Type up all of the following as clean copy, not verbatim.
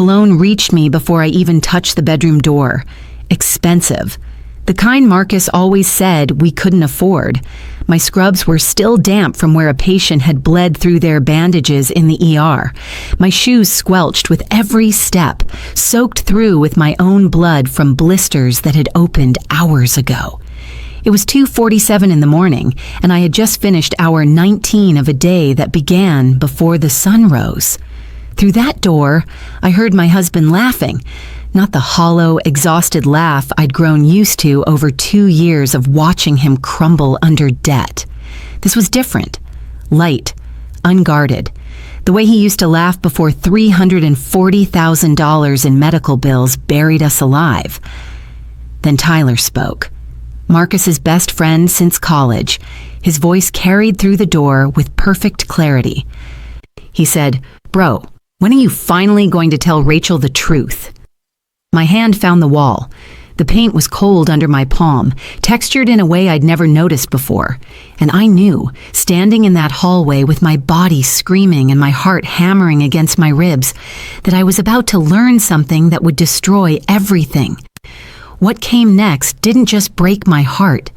cologne reached me before I even touched the bedroom door. Expensive. The kind Marcus always said we couldn't afford. My scrubs were still damp from where a patient had bled through their bandages in the ER. My shoes squelched with every step, soaked through with my own blood from blisters that had opened hours ago. It was 2:47 in the morning, and I had just finished hour 19 of a day that began before the sun rose. Through that door, I heard my husband laughing. Not the hollow, exhausted laugh I'd grown used to over 2 years of watching him crumble under debt. This was different, light, unguarded, the way he used to laugh before $340,000 in medical bills buried us alive. Then Tyler spoke. Marcus's best friend since college. His voice carried through the door with perfect clarity. He said, "Bro, when are you finally going to tell Rachel the truth?" My hand found the wall. The paint was cold under my palm, textured in a way I'd never noticed before. And I knew, standing in that hallway with my body screaming and my heart hammering against my ribs, that I was about to learn something that would destroy everything. What came next didn't just break my heart.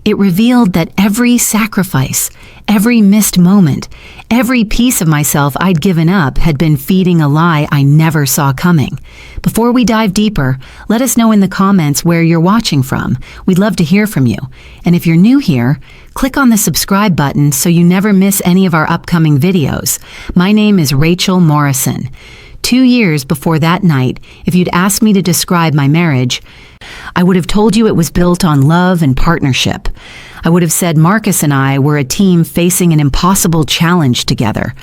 It revealed that every sacrifice, every missed moment, every piece of myself I'd given up had been feeding a lie I never saw coming. Before we dive deeper, let us know in the comments where you're watching from. We'd love to hear from you. And if you're new here, click on the subscribe button so you never miss any of our upcoming videos. My name is Rachel Morrison. 2 years before that night, if you'd asked me to describe my marriage, I would have told you it was built on love and partnership. I would have said Marcus and I were a team facing an impossible challenge together.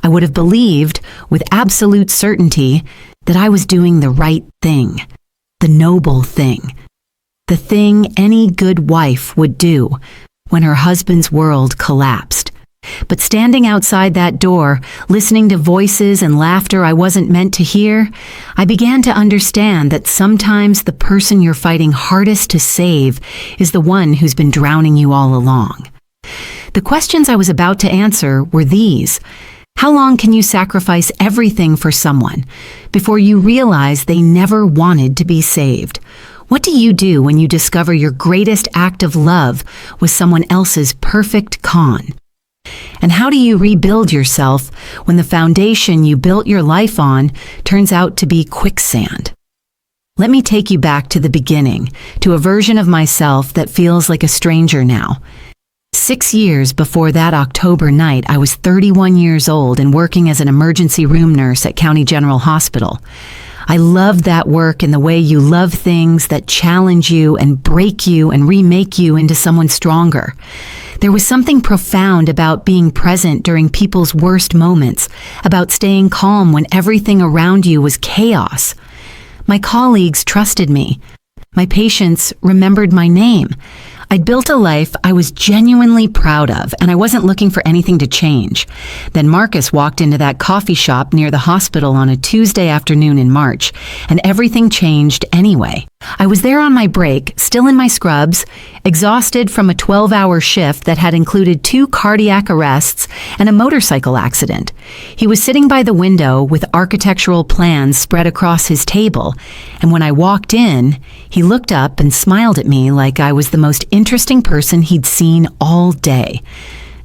I would have believed, with absolute certainty, that I was doing the right thing, the noble thing, the thing any good wife would do when her husband's world collapsed. But standing outside that door, listening to voices and laughter I wasn't meant to hear, I began to understand that sometimes the person you're fighting hardest to save is the one who's been drowning you all along. The questions I was about to answer were these. How long can you sacrifice everything for someone before you realize they never wanted to be saved? What do you do when you discover your greatest act of love was someone else's perfect con? And how do you rebuild yourself when the foundation you built your life on turns out to be quicksand? Let me take you back to the beginning, to a version of myself that feels like a stranger now. 6 years before that October night, I was 31 years old and working as an emergency room nurse at County General Hospital. I loved that work in the way you love things that challenge you and break you and remake you into someone stronger. There was something profound about being present during people's worst moments, about staying calm when everything around you was chaos. My colleagues trusted me. My patients remembered my name. I'd built a life I was genuinely proud of, and I wasn't looking for anything to change. Then Marcus walked into that coffee shop near the hospital on a Tuesday afternoon in March, and everything changed anyway. I was there on my break, still in my scrubs, exhausted from a 12-hour shift that had included 2 cardiac arrests and a motorcycle accident. He was sitting by the window with architectural plans spread across his table, and when I walked in, he looked up and smiled at me like I was the most interesting person he'd seen all day.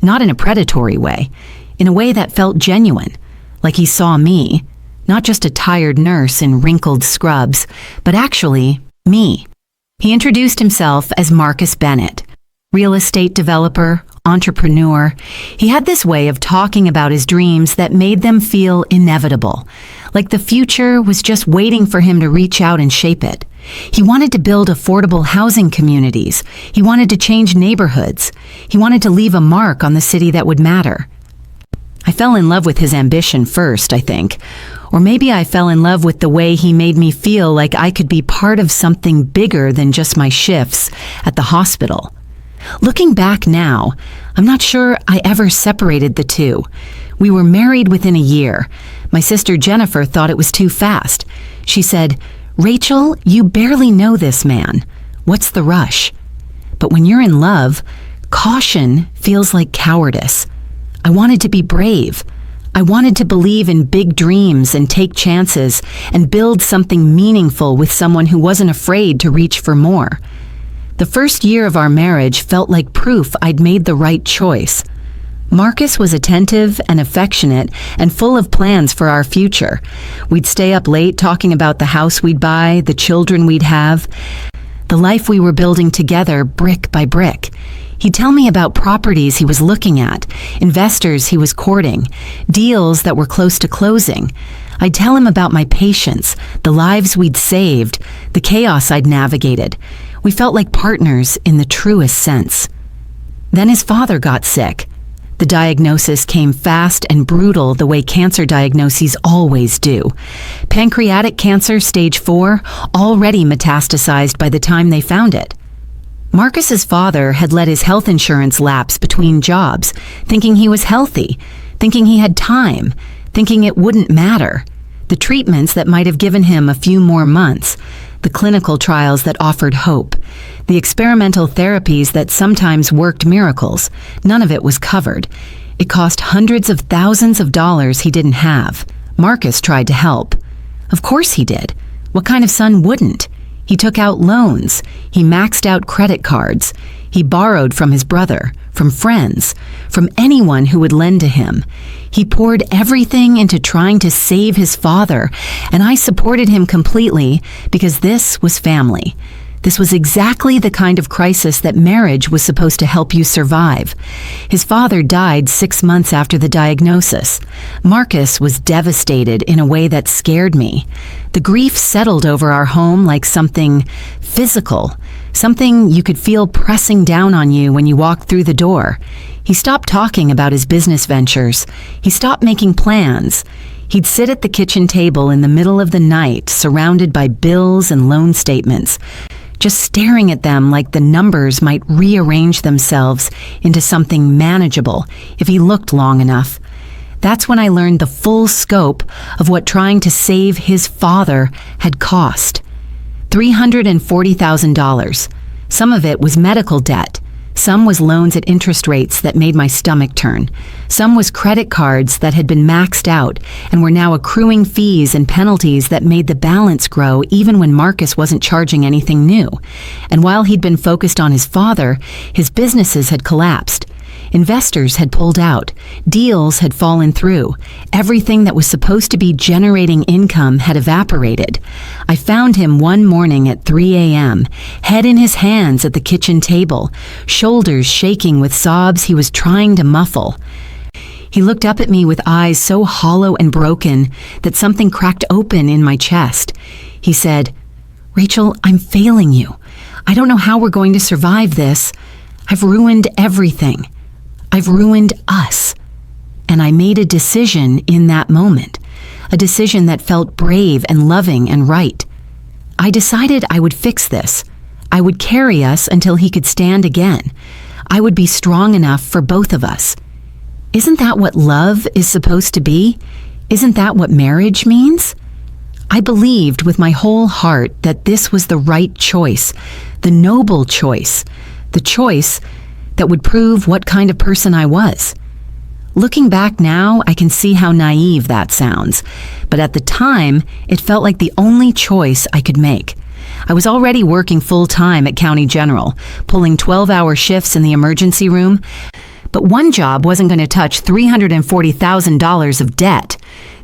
Not in a predatory way, in a way that felt genuine, like he saw me, not just a tired nurse in wrinkled scrubs, but actually me. He introduced himself as Marcus Bennett, real estate developer, entrepreneur. He had this way of talking about his dreams that made them feel inevitable, like the future was just waiting for him to reach out and shape it. He wanted to build affordable housing communities. He wanted to change neighborhoods. He wanted to leave a mark on the city that would matter. I fell in love with his ambition first, I think. Or maybe I fell in love with the way he made me feel like I could be part of something bigger than just my shifts at the hospital. Looking back now, I'm not sure I ever separated the two. We were married within a year. My sister Jennifer thought it was too fast. She said, "Rachel, you barely know this man. What's the rush?" But when you're in love, caution feels like cowardice. I wanted to be brave. I wanted to believe in big dreams and take chances and build something meaningful with someone who wasn't afraid to reach for more. The first year of our marriage felt like proof I'd made the right choice. Marcus was attentive and affectionate and full of plans for our future. We'd stay up late talking about the house we'd buy, the children we'd have, the life we were building together brick by brick. He'd tell me about properties he was looking at, investors he was courting, deals that were close to closing. I'd tell him about my patience, the lives we'd saved, the chaos I'd navigated. We felt like partners in the truest sense. Then his father got sick. The diagnosis came fast and brutal the way cancer diagnoses always do. Pancreatic cancer, stage 4, already metastasized by the time they found it. Marcus's father had let his health insurance lapse between jobs, thinking he was healthy, thinking he had time, thinking it wouldn't matter. The treatments that might have given him a few more months, the clinical trials that offered hope, the experimental therapies that sometimes worked miracles, none of it was covered. It cost hundreds of thousands of dollars he didn't have. Marcus tried to help. Of course he did. What kind of son wouldn't? He took out loans. He maxed out credit cards. He borrowed from his brother, from friends, from anyone who would lend to him. He poured everything into trying to save his father, and I supported him completely because this was family. This was exactly the kind of crisis that marriage was supposed to help you survive. His father died 6 months after the diagnosis. Marcus was devastated in a way that scared me. The grief settled over our home like something physical, something you could feel pressing down on you when you walked through the door. He stopped talking about his business ventures. He stopped making plans. He'd sit at the kitchen table in the middle of the night, surrounded by bills and loan statements, just staring at them like the numbers might rearrange themselves into something manageable if he looked long enough. That's when I learned the full scope of what trying to save his father had cost. $340,000. Some of it was medical debt. Some was loans at interest rates that made my stomach turn. Some was credit cards that had been maxed out and were now accruing fees and penalties that made the balance grow even when Marcus wasn't charging anything new. And while he'd been focused on his father, his businesses had collapsed. Investors had pulled out. Deals had fallen through. Everything that was supposed to be generating income had evaporated. I found him one morning at 3 a.m., head in his hands at the kitchen table, shoulders shaking with sobs he was trying to muffle. He looked up at me with eyes so hollow and broken that something cracked open in my chest. He said, "Rachel, I'm failing you. I don't know how we're going to survive this. I've ruined everything. I've ruined us." And I made a decision in that moment, a decision that felt brave and loving and right. I decided I would fix this. I would carry us until he could stand again. I would be strong enough for both of us. Isn't that what love is supposed to be? Isn't that what marriage means? I believed with my whole heart that this was the right choice, the noble choice, the choice that would prove what kind of person I was. Looking back now, I can see how naive that sounds, but at the time, it felt like the only choice I could make. I was already working full-time at County General, pulling 12-hour shifts in the emergency room, but one job wasn't going to touch $340,000 of debt.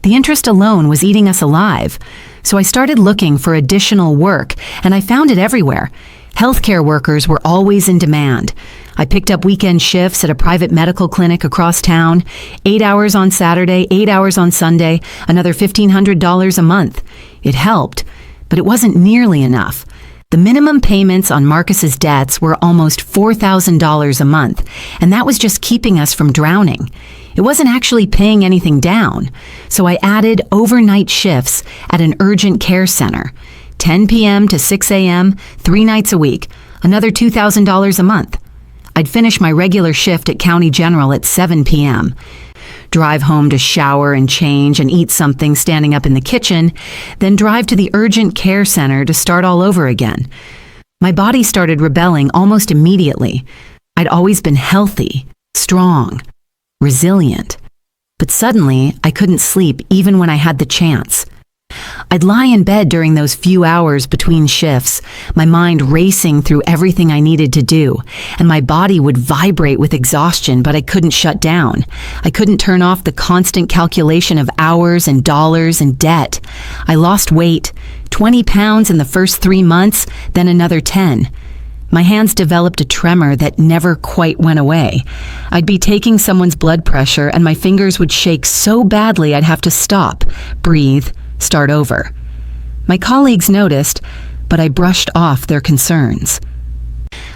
The interest alone was eating us alive. So I started looking for additional work, and I found it everywhere. Healthcare workers were always in demand. I picked up weekend shifts at a private medical clinic across town, 8 hours on Saturday, 8 hours on Sunday, another $1,500 a month. It helped, but it wasn't nearly enough. The minimum payments on Marcus's debts were almost $4,000 a month, and that was just keeping us from drowning. It wasn't actually paying anything down, so I added overnight shifts at an urgent care center, 10 p.m. to 6 a.m., 3 nights a week, another $2,000 a month. I'd finish my regular shift at County General at 7 p.m., drive home to shower and change and eat something standing up in the kitchen, then drive to the urgent care center to start all over again. My body started rebelling almost immediately. I'd always been healthy, strong, resilient. But suddenly, I couldn't sleep even when I had the chance. I'd lie in bed during those few hours between shifts, my mind racing through everything I needed to do, and my body would vibrate with exhaustion, but I couldn't shut down. I couldn't turn off the constant calculation of hours and dollars and debt. I lost weight, 20 pounds in the first 3 months, then another 10. My hands developed a tremor that never quite went away. I'd be taking someone's blood pressure and my fingers would shake so badly I'd have to stop, breathe, start over. My colleagues noticed, but I brushed off their concerns.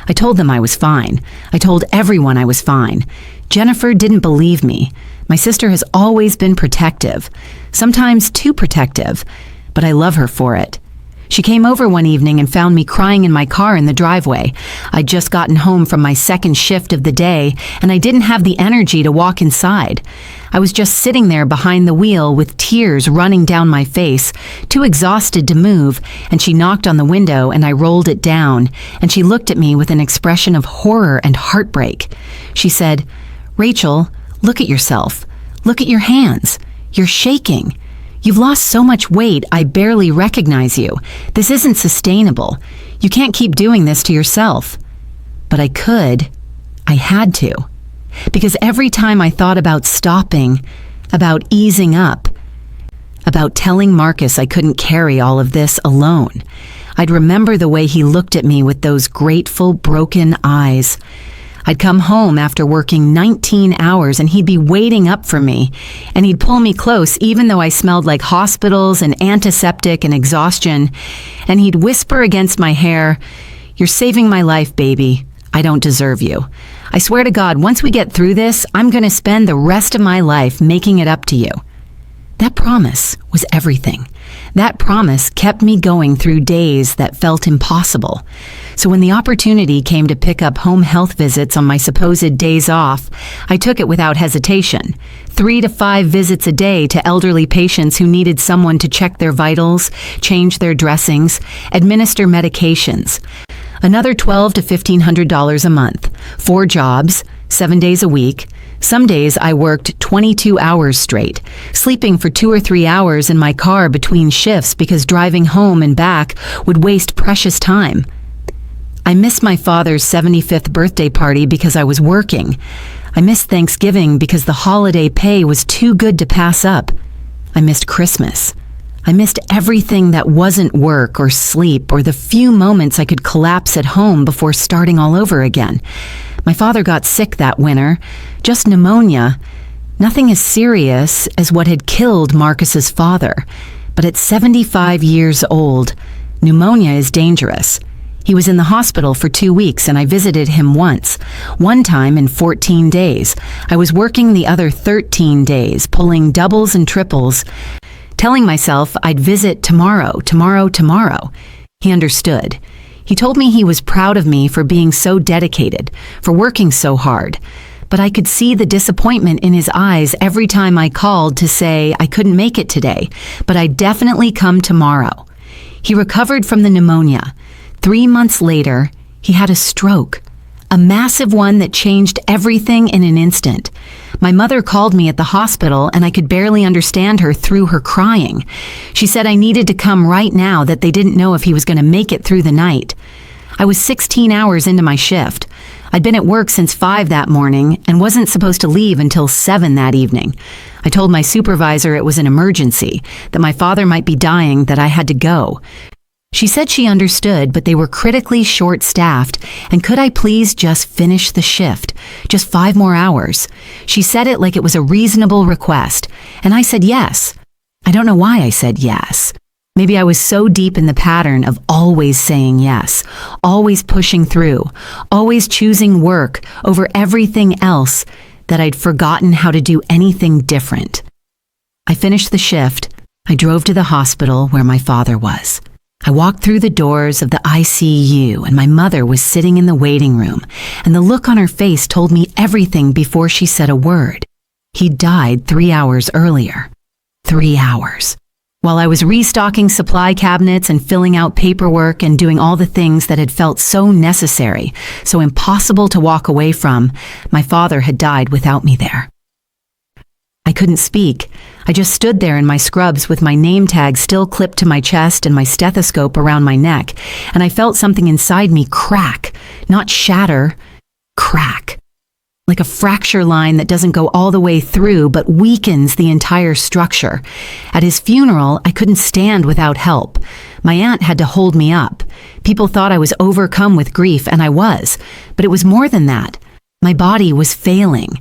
I told them I was fine. I told everyone I was fine. Jennifer didn't believe me. My sister has always been protective, sometimes too protective, but I love her for it. She came over one evening and found me crying in my car in the driveway. I'd just gotten home from my second shift of the day, and I didn't have the energy to walk inside. I was just sitting there behind the wheel with tears running down my face, too exhausted to move, and she knocked on the window and I rolled it down, and she looked at me with an expression of horror and heartbreak. She said, "Rachel, look at yourself. Look at your hands. You're shaking. You've lost so much weight, I barely recognize you. This isn't sustainable. You can't keep doing this to yourself." But I could. I had to. Because every time I thought about stopping, about easing up, about telling Marcus I couldn't carry all of this alone, I'd remember the way he looked at me with those grateful, broken eyes. I'd come home after working 19 hours and he'd be waiting up for me, and he'd pull me close even though I smelled like hospitals and antiseptic and exhaustion, and he'd whisper against my hair, "You're saving my life, baby. I don't deserve you. I swear to God, once we get through this, I'm going to spend the rest of my life making it up to you." That promise was everything. That promise kept me going through days that felt impossible. So when the opportunity came to pick up home health visits on my supposed days off, I took it without hesitation. 3 to 5 visits a day to elderly patients who needed someone to check their vitals, change their dressings, administer medications. Another $1,200 to $1,500 a month. 4 jobs, 7 days a week. Some days I worked 22 hours straight, sleeping for 2 or 3 hours in my car between shifts because driving home and back would waste precious time. I missed my father's 75th birthday party because I was working. I missed Thanksgiving because the holiday pay was too good to pass up. I missed Christmas. I missed everything that wasn't work or sleep or the few moments I could collapse at home before starting all over again. My father got sick that winter, just pneumonia. Nothing as serious as what had killed Marcus's father. But at 75 years old, pneumonia is dangerous. He was in the hospital for 2 weeks and I visited him once. One time in 14 days. I was working the other 13 days, pulling doubles and triples, telling myself I'd visit tomorrow. He understood. He told me he was proud of me for being so dedicated, for working so hard. But I could see the disappointment in his eyes every time I called to say I couldn't make it today, but I'd definitely come tomorrow. He recovered from the pneumonia. 3 months later, he had a stroke, a massive one that changed everything in an instant. My mother called me at the hospital and I could barely understand her through her crying. She said I needed to come right now, that they didn't know if he was going to make it through the night. I was 16 hours into my shift. I'd been at work since 5 that morning and wasn't supposed to leave until 7 that evening. I told my supervisor it was an emergency, that my father might be dying, that I had to go. She said she understood, but they were critically short-staffed, and could I please just finish the shift? Just 5 more hours. She said it like it was a reasonable request, and I said yes. I don't know why I said yes. Maybe I was so deep in the pattern of always saying yes, always pushing through, always choosing work over everything else, that I'd forgotten how to do anything different. I finished the shift. I drove to the hospital where my father was. I walked through the doors of the ICU and my mother was sitting in the waiting room, and the look on her face told me everything before she said a word. He died 3 hours earlier. 3 hours. While I was restocking supply cabinets and filling out paperwork and doing all the things that had felt so necessary, so impossible to walk away from, my father had died without me there. I I couldn't speak. I just stood there in my scrubs with my name tag still clipped to my chest and my stethoscope around my neck, and I felt something inside me crack, not shatter, crack. Like a fracture line that doesn't go all the way through but weakens the entire structure. At his funeral, I couldn't stand without help. My aunt had to hold me up. People thought I was overcome with grief, and I was, but it was more than that. My body was failing.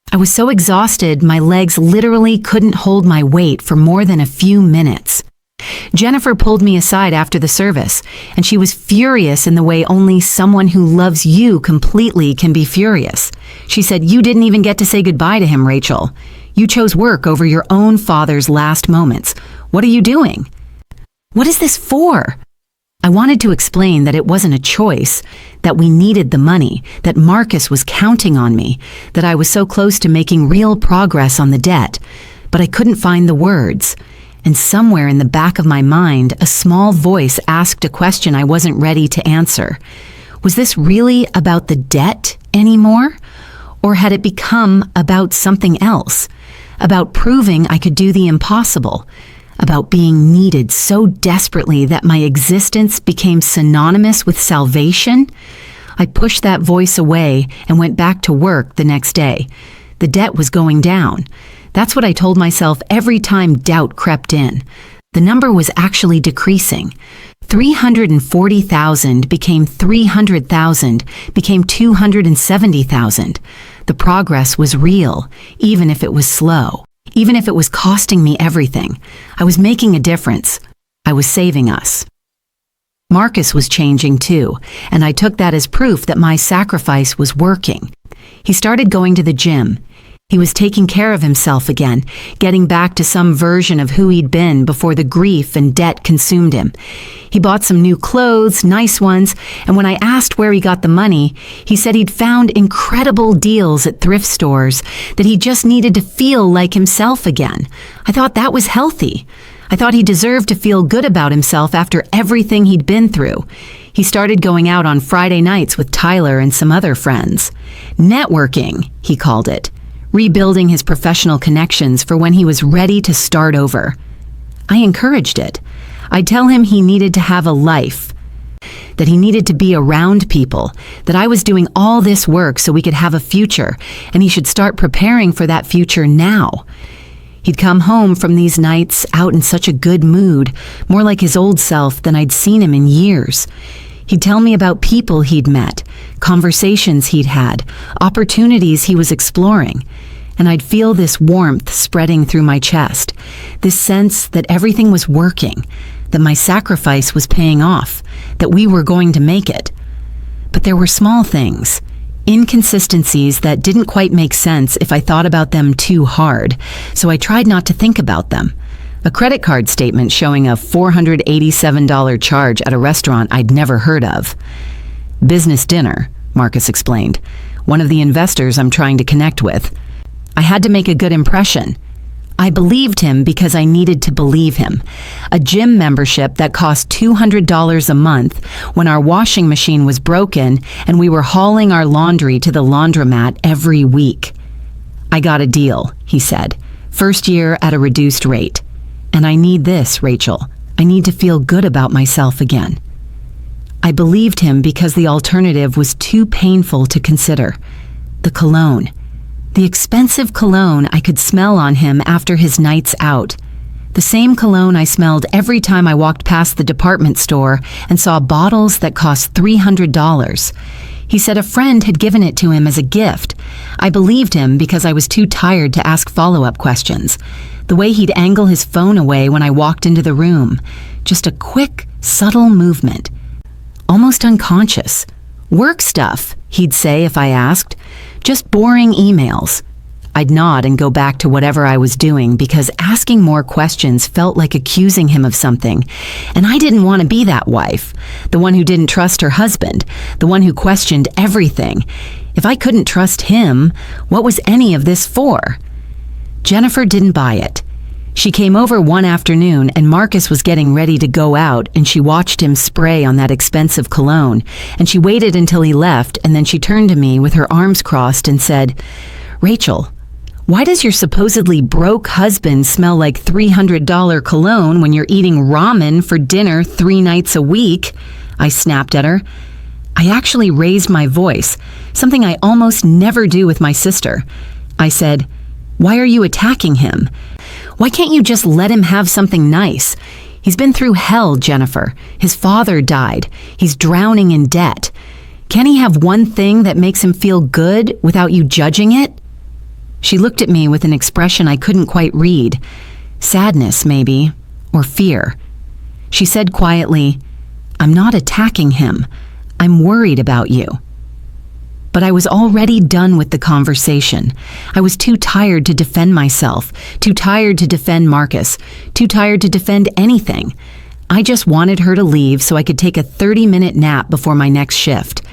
I was so exhausted, my legs literally couldn't hold my weight for more than a few minutes. Jennifer pulled me aside after the service, and she was furious in the way only someone who loves you completely can be furious. She said, "You didn't even get to say goodbye to him, Rachel. You chose work over your own father's last moments. What are you doing?" "What is this for?" I wanted to explain that it wasn't a choice, that we needed the money, that Marcus was counting on me, that I was so close to making real progress on the debt, but I couldn't find the words. And somewhere in the back of my mind, a small voice asked a question I wasn't ready to answer. Was this really about the debt anymore? Or had it become about something else? About proving I could do the impossible? About being needed so desperately that my existence became synonymous with salvation? I pushed that voice away and went back to work the next day. The debt was going down. That's what I told myself every time doubt crept in. The number was actually decreasing. 340,000 became 300,000, became 270,000. The progress was real, even if it was slow. Even if it was costing me everything. I was making a difference. I was saving us. Marcus was changing too, and I took that as proof that my sacrifice was working. He started going to the gym. He was taking care of himself again, getting back to some version of who he'd been before the grief and debt consumed him. He bought some new clothes, nice ones, and when I asked where he got the money, he said he'd found incredible deals at thrift stores, that he just needed to feel like himself again. I thought that was healthy. I thought he deserved to feel good about himself after everything he'd been through. He started going out on Friday nights with Tyler and some other friends. Networking, he called it. Rebuilding his professional connections for when he was ready to start over. I encouraged it. I'd tell him he needed to have a life, that he needed to be around people, that I was doing all this work so we could have a future, and he should start preparing for that future now. He'd come home from these nights out in such a good mood, more like his old self than I'd seen him in years. He'd tell me about people he'd met, conversations he'd had, opportunities he was exploring, and I'd feel this warmth spreading through my chest, this sense that everything was working, that my sacrifice was paying off, that we were going to make it. But there were small things, inconsistencies that didn't quite make sense if I thought about them too hard, so I tried not to think about them. A credit card statement showing a $487 charge at a restaurant I'd never heard of. Business dinner, Marcus explained. One of the investors I'm trying to connect with. I had to make a good impression. I believed him because I needed to believe him. A gym membership that cost $200 a month when our washing machine was broken and we were hauling our laundry to the laundromat every week. I got a deal, he said. First year at a reduced rate. And I need this, Rachel. I need to feel good about myself again. I believed him because the alternative was too painful to consider. The cologne. The expensive cologne I could smell on him after his nights out. The same cologne I smelled every time I walked past the department store and saw bottles that cost $300. He said a friend had given it to him as a gift. I believed him because I was too tired to ask follow-up questions. The way he'd angle his phone away when I walked into the room. Just a quick, subtle movement. Almost unconscious. Work stuff, he'd say if I asked. Just boring emails. I'd nod and go back to whatever I was doing because asking more questions felt like accusing him of something. And I didn't want to be that wife, the one who didn't trust her husband, the one who questioned everything. If I couldn't trust him, what was any of this for? Jennifer didn't buy it. She came over one afternoon and Marcus was getting ready to go out and she watched him spray on that expensive cologne and she waited until he left and then she turned to me with her arms crossed and said, "Rachel, Why does your supposedly broke husband smell like $300 cologne when you're eating ramen for dinner 3 nights a week? I snapped at her. I actually raised my voice, something I almost never do with my sister. I said, "Why are you attacking him? Why can't you just let him have something nice? He's been through hell, Jennifer. His father died. He's drowning in debt. Can't he have one thing that makes him feel good without you judging it?" She looked at me with an expression I couldn't quite read. Sadness, maybe, or fear. She said quietly, "I'm not attacking him. I'm worried about you." But I was already done with the conversation. I was too tired to defend myself, too tired to defend Marcus, too tired to defend anything. I just wanted her to leave so I could take a 30-minute nap before my next shift.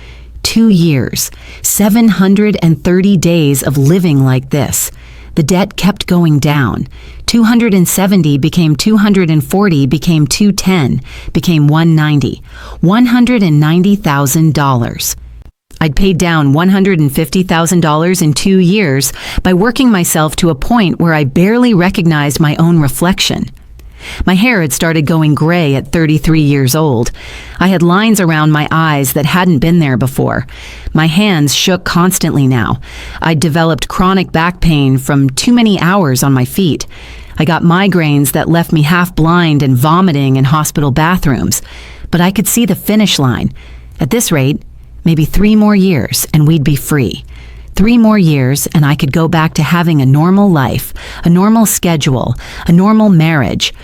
2 years, 730 days of living like this. The debt kept going down. 270 became 240, became 210, became 190. $190,000. I'd paid down $150,000 in 2 years by working myself to a point where I barely recognized my own reflection. My hair had started going gray at 33 years old. I had lines around my eyes that hadn't been there before. My hands shook constantly now. I'd developed chronic back pain from too many hours on my feet. I got migraines that left me half blind and vomiting in hospital bathrooms. But I could see the finish line. At this rate, maybe 3 more years and we'd be free. 3 more years and I could go back to having a normal life, a normal schedule, a normal marriage.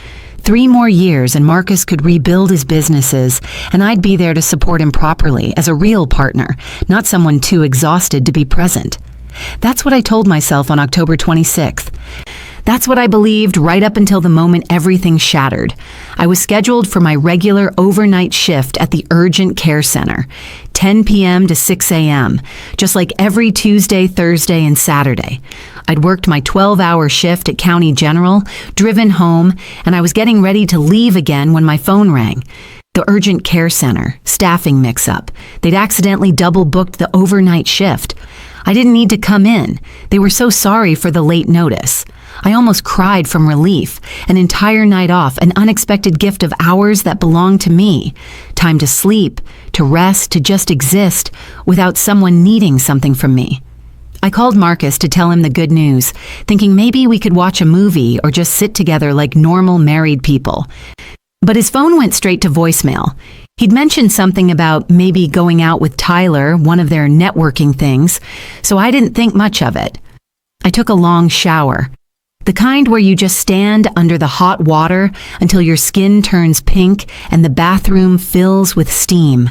3 more years and Marcus could rebuild his businesses and I'd be there to support him properly as a real partner, not someone too exhausted to be present. That's what I told myself on October 26th. That's what I believed right up until the moment everything shattered. I was scheduled for my regular overnight shift at the urgent care center, 10 p.m. to 6 a.m., just like every Tuesday, Thursday, and Saturday. I'd worked my 12-hour shift at County General, driven home, and I was getting ready to leave again when my phone rang. The urgent care center, staffing mix-up. They'd accidentally double-booked the overnight shift. I didn't need to come in. They were so sorry for the late notice. I almost cried from relief. An entire night off, an unexpected gift of hours that belonged to me. Time to sleep, to rest, to just exist without someone needing something from me. I called Marcus to tell him the good news, thinking maybe we could watch a movie or just sit together like normal married people. But his phone went straight to voicemail. He'd mentioned something about maybe going out with Tyler, one of their networking things, so I didn't think much of it. I took a long shower. The kind where you just stand under the hot water until your skin turns pink and the bathroom fills with steam.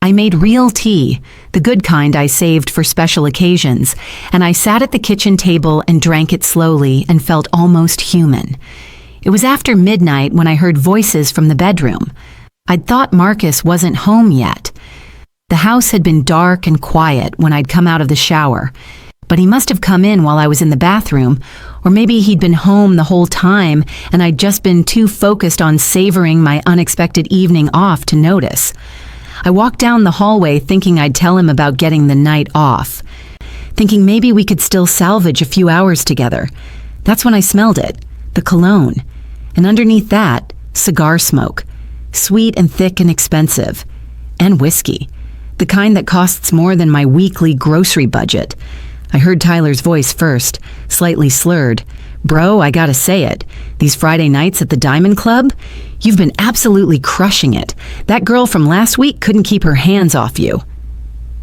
I made real tea, the good kind I saved for special occasions, and I sat at the kitchen table and drank it slowly and felt almost human. It was after midnight when I heard voices from the bedroom. I'd thought Marcus wasn't home yet. The house had been dark and quiet when I'd come out of the shower, but he must have come in while I was in the bathroom, or maybe he'd been home the whole time and I'd just been too focused on savoring my unexpected evening off to notice. I walked down the hallway thinking I'd tell him about getting the night off, thinking maybe we could still salvage a few hours together. That's when I smelled it, the cologne, and underneath that, cigar smoke, sweet and thick and expensive, and whiskey, the kind that costs more than my weekly grocery budget. I heard Tyler's voice first, slightly slurred. "Bro, I gotta say it. These Friday nights at the Diamond Club? You've been absolutely crushing it. That girl from last week couldn't keep her hands off you."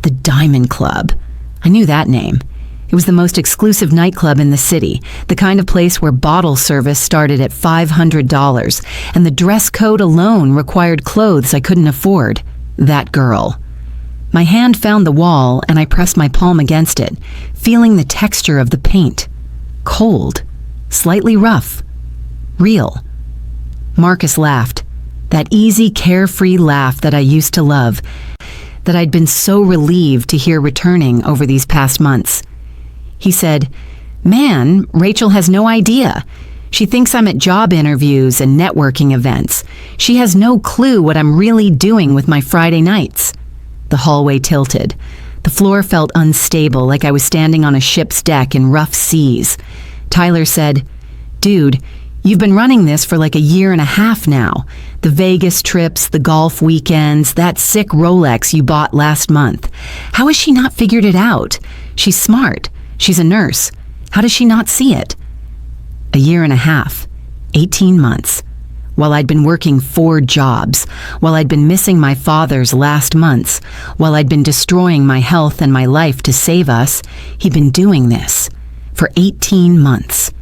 The Diamond Club. I knew that name. It was the most exclusive nightclub in the city, the kind of place where bottle service started at $500, and the dress code alone required clothes I couldn't afford. That girl. My hand found the wall and I pressed my palm against it, feeling the texture of the paint. Cold, slightly rough, real. Marcus laughed, that easy, carefree laugh that I used to love, that I'd been so relieved to hear returning over these past months. He said, "Man, Rachel has no idea. She thinks I'm at job interviews and networking events. She has no clue what I'm really doing with my Friday nights." The hallway tilted. The floor felt unstable, like I was standing on a ship's deck in rough seas. Tyler said, "Dude, you've been running this for like a year and a half now. The Vegas trips, the golf weekends, that sick Rolex you bought last month. How has she not figured it out? She's smart. She's a nurse. How does she not see it?" A year and a half, 18 months. While I'd been working 4 jobs, while I'd been missing my father's last months, while I'd been destroying my health and my life to save us, he'd been doing this for 18 months.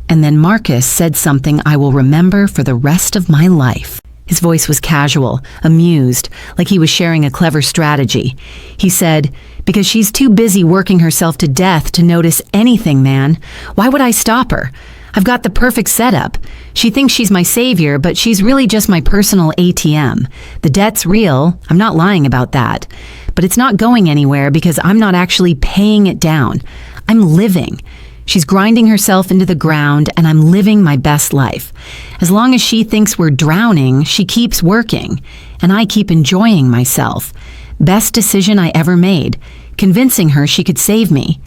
And then Marcus said something I will remember for the rest of my life. His voice was casual, amused, like he was sharing a clever strategy. He said, "Because she's too busy working herself to death to notice anything, man. Why would I stop her? I've got the perfect setup. She thinks she's my savior, but she's really just my personal ATM. The debt's real, I'm not lying about that. But it's not going anywhere because I'm not actually paying it down. I'm living. She's grinding herself into the ground, and I'm living my best life. As long as she thinks we're drowning, she keeps working, and I keep enjoying myself. Best decision I ever made, convincing her she could save me.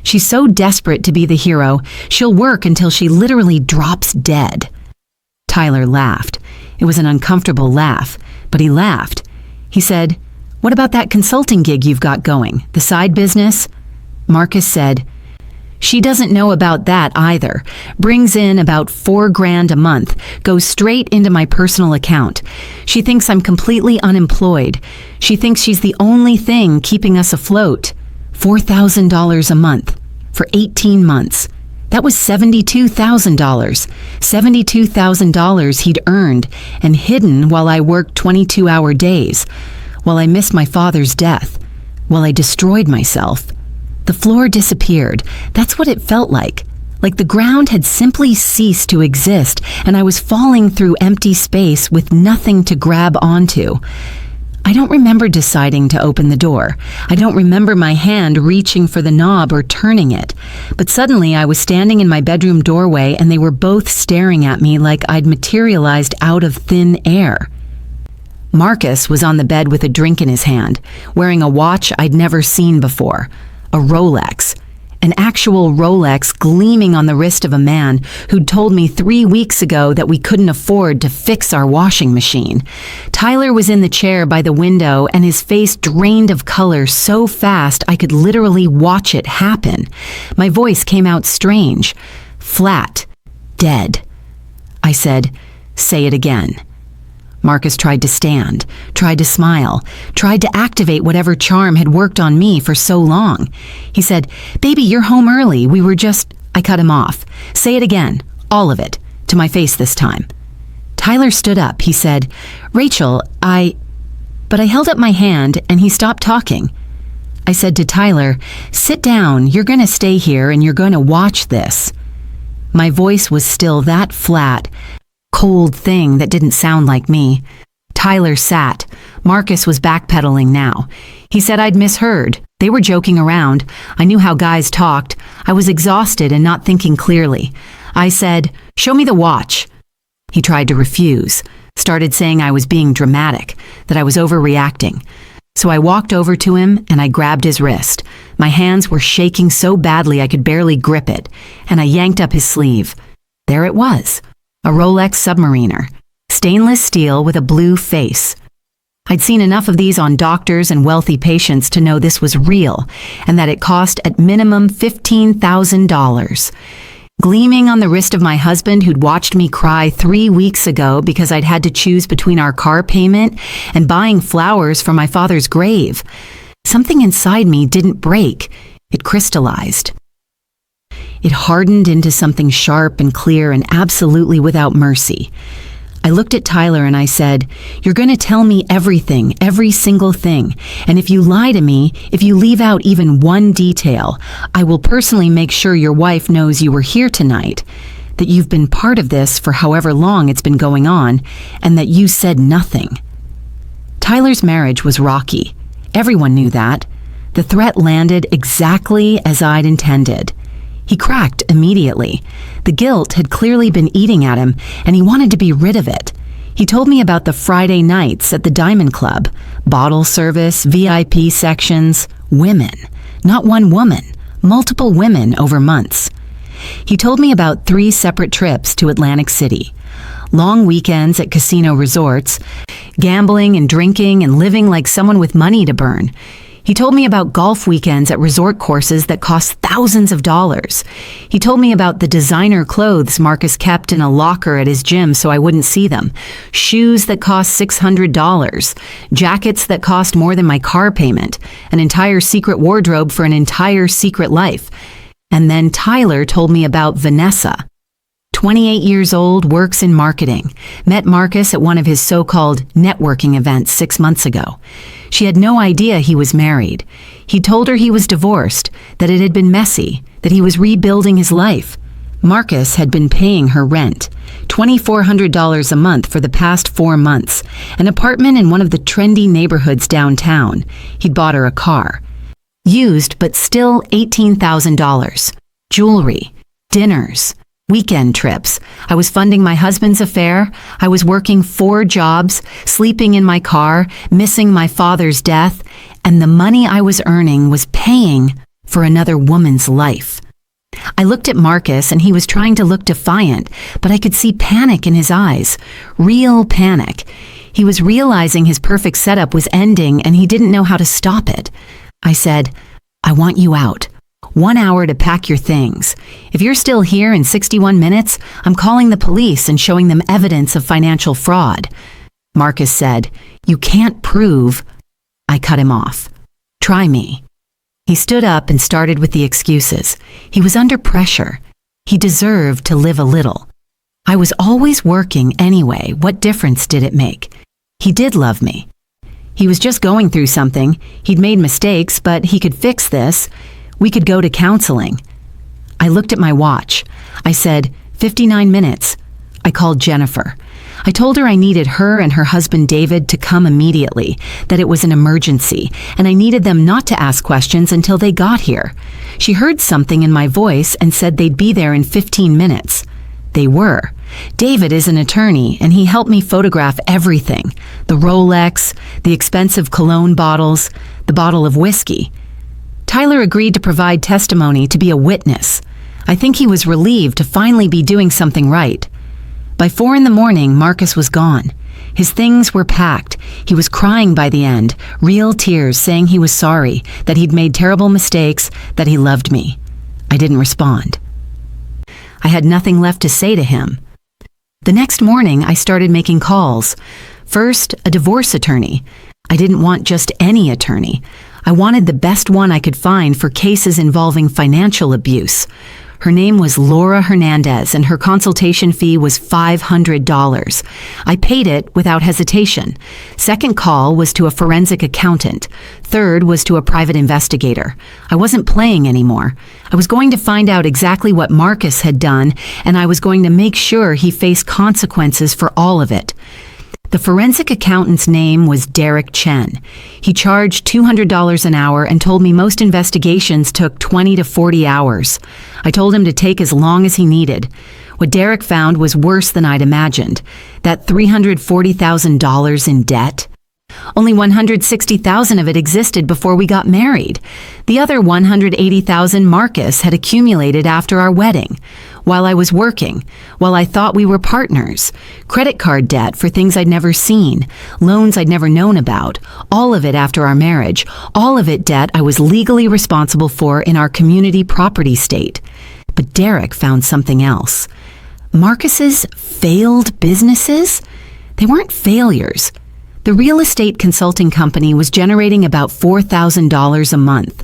She's so desperate to be the hero, she'll work until she literally drops dead." Tyler laughed. It was an uncomfortable laugh, but he laughed. He said, "What about that consulting gig you've got going, the side business?" Marcus said, "She doesn't know about that either. Brings in about $4,000 a month, goes straight into my personal account. She thinks I'm completely unemployed. She thinks she's the only thing keeping us afloat. $4,000 a month for 18 months. That was $72,000. $72,000 he'd earned and hidden while I worked 22-hour days, while I missed my father's death, while I destroyed myself. The floor disappeared. That's what it felt like the ground had simply ceased to exist, and I was falling through empty space with nothing to grab onto. I don't remember deciding to open the door. I don't remember my hand reaching for the knob or turning it. But suddenly I was standing in my bedroom doorway, and they were both staring at me like I'd materialized out of thin air. Marcus was on the bed with a drink in his hand, wearing a watch I'd never seen before. A Rolex. An actual Rolex gleaming on the wrist of a man who'd told me 3 weeks ago that we couldn't afford to fix our washing machine. Tyler was in the chair by the window, and his face drained of color so fast I could literally watch it happen. My voice came out strange, flat, dead. I said, "Say it again." Marcus tried to stand, tried to smile, tried to activate whatever charm had worked on me for so long. He said, "Baby, you're home early. We were just..." I cut him off. "Say it again, all of it, to my face this time." Tyler stood up. He said, "Rachel, But I held up my hand, and he stopped talking. I said to Tyler, "Sit down. You're going to stay here, and you're going to watch this." My voice was still that flat, cold thing that didn't sound like me. Tyler sat. Marcus was backpedaling now. He said I'd misheard. They were joking around. I knew how guys talked. I was exhausted and not thinking clearly. I said, "Show me the watch." He tried to refuse, started saying I was being dramatic, that I was overreacting. So I walked over to him and I grabbed his wrist. My hands were shaking so badly I could barely grip it, and I yanked up his sleeve. There it was. A Rolex Submariner, stainless steel with a blue face. I'd seen enough of these on doctors and wealthy patients to know this was real, and that it cost at minimum $15,000. Gleaming on the wrist of my husband, who'd watched me cry 3 weeks ago because I'd had to choose between our car payment and buying flowers for my father's grave. Something inside me didn't break. It crystallized. It hardened into something sharp and clear and absolutely without mercy. I looked at Tyler and I said, "You're going to tell me everything, every single thing. And if you lie to me, if you leave out even one detail, I will personally make sure your wife knows you were here tonight, that you've been part of this for however long it's been going on, and that you said nothing." Tyler's marriage was rocky. Everyone knew that. The threat landed exactly as I'd intended. He cracked immediately. The guilt had clearly been eating at him, and he wanted to be rid of it. He told me about the Friday nights at the Diamond Club, bottle service, VIP sections, Women. Not one woman. Multiple women over months. He told me about 3 separate trips to Atlantic City. Long weekends at casino resorts, gambling and drinking and living like someone with money to burn. He told me about golf weekends at resort courses that cost thousands of dollars. He told me about the designer clothes Marcus kept in a locker at his gym so I wouldn't see them, shoes that cost $600, jackets that cost more than my car payment, an entire secret wardrobe for an entire secret life. And then Tyler told me about Vanessa. 28 years old, works in marketing. Met Marcus at one of his so-called networking events 6 months ago. She had no idea he was married. He told her he was divorced, that it had been messy, that he was rebuilding his life. Marcus had been paying her rent, $2,400 a month for the past 4 months, an apartment in one of the trendy neighborhoods downtown. He'd bought her a car. Used, but still $18,000. Jewelry, dinners, weekend trips. I was funding my husband's affair. I was working 4 jobs, sleeping in my car, missing my father's death, and the money I was earning was paying for another woman's life. I looked at Marcus and he was trying to look defiant, but I could see panic in his eyes. Real panic. He was realizing his perfect setup was ending and he didn't know how to stop it. I said, "I want you out. 1 hour to pack your things. If you're still here in 61 minutes, I'm calling the police and showing them evidence of financial fraud." Marcus said, "You can't prove." I cut him off. "Try me." He stood up and started with the excuses. He was under pressure. He deserved to live a little. I was always working anyway. What difference did it make? He did love me. He was just going through something. He'd made mistakes, but he could fix this. We could go to counseling. I looked at my watch. I said, 59 minutes. I called Jennifer. I told her I needed her and her husband David to come immediately, that it was an emergency, and I needed them not to ask questions until they got here. She heard something in my voice and said they'd be there in 15 minutes. They were. David is an attorney, and he helped me photograph everything. The Rolex, the expensive cologne bottles, the bottle of whiskey. Tyler agreed to provide testimony to be a witness. I think he was relieved to finally be doing something right. By 4 a.m, Marcus was gone. His things were packed. He was crying by the end, real tears, saying he was sorry, that he'd made terrible mistakes, that he loved me. I didn't respond. I had nothing left to say to him. The next morning, I started making calls. First, a divorce attorney. I didn't want just any attorney. I wanted the best one I could find for cases involving financial abuse. Her name was Laura Hernandez, and her consultation fee was $500. I paid it without hesitation. Second call was to a forensic accountant. Third was to a private investigator. I wasn't playing anymore. I was going to find out exactly what Marcus had done, and I was going to make sure he faced consequences for all of it. The forensic accountant's name was Derek Chen. He charged $200 an hour and told me most investigations took 20 to 40 hours. I told him to take as long as he needed. What Derek found was worse than I'd imagined. That $340,000 in debt. Only $160,000 of it existed before we got married. The other $180,000 Marcus had accumulated after our wedding. While I was working, while I thought we were partners, credit card debt for things I'd never seen, loans I'd never known about, all of it after our marriage, all of it debt I was legally responsible for in our community property state. But Derek found something else. Marcus's failed businesses? They weren't failures. The real estate consulting company was generating about $4,000 a month,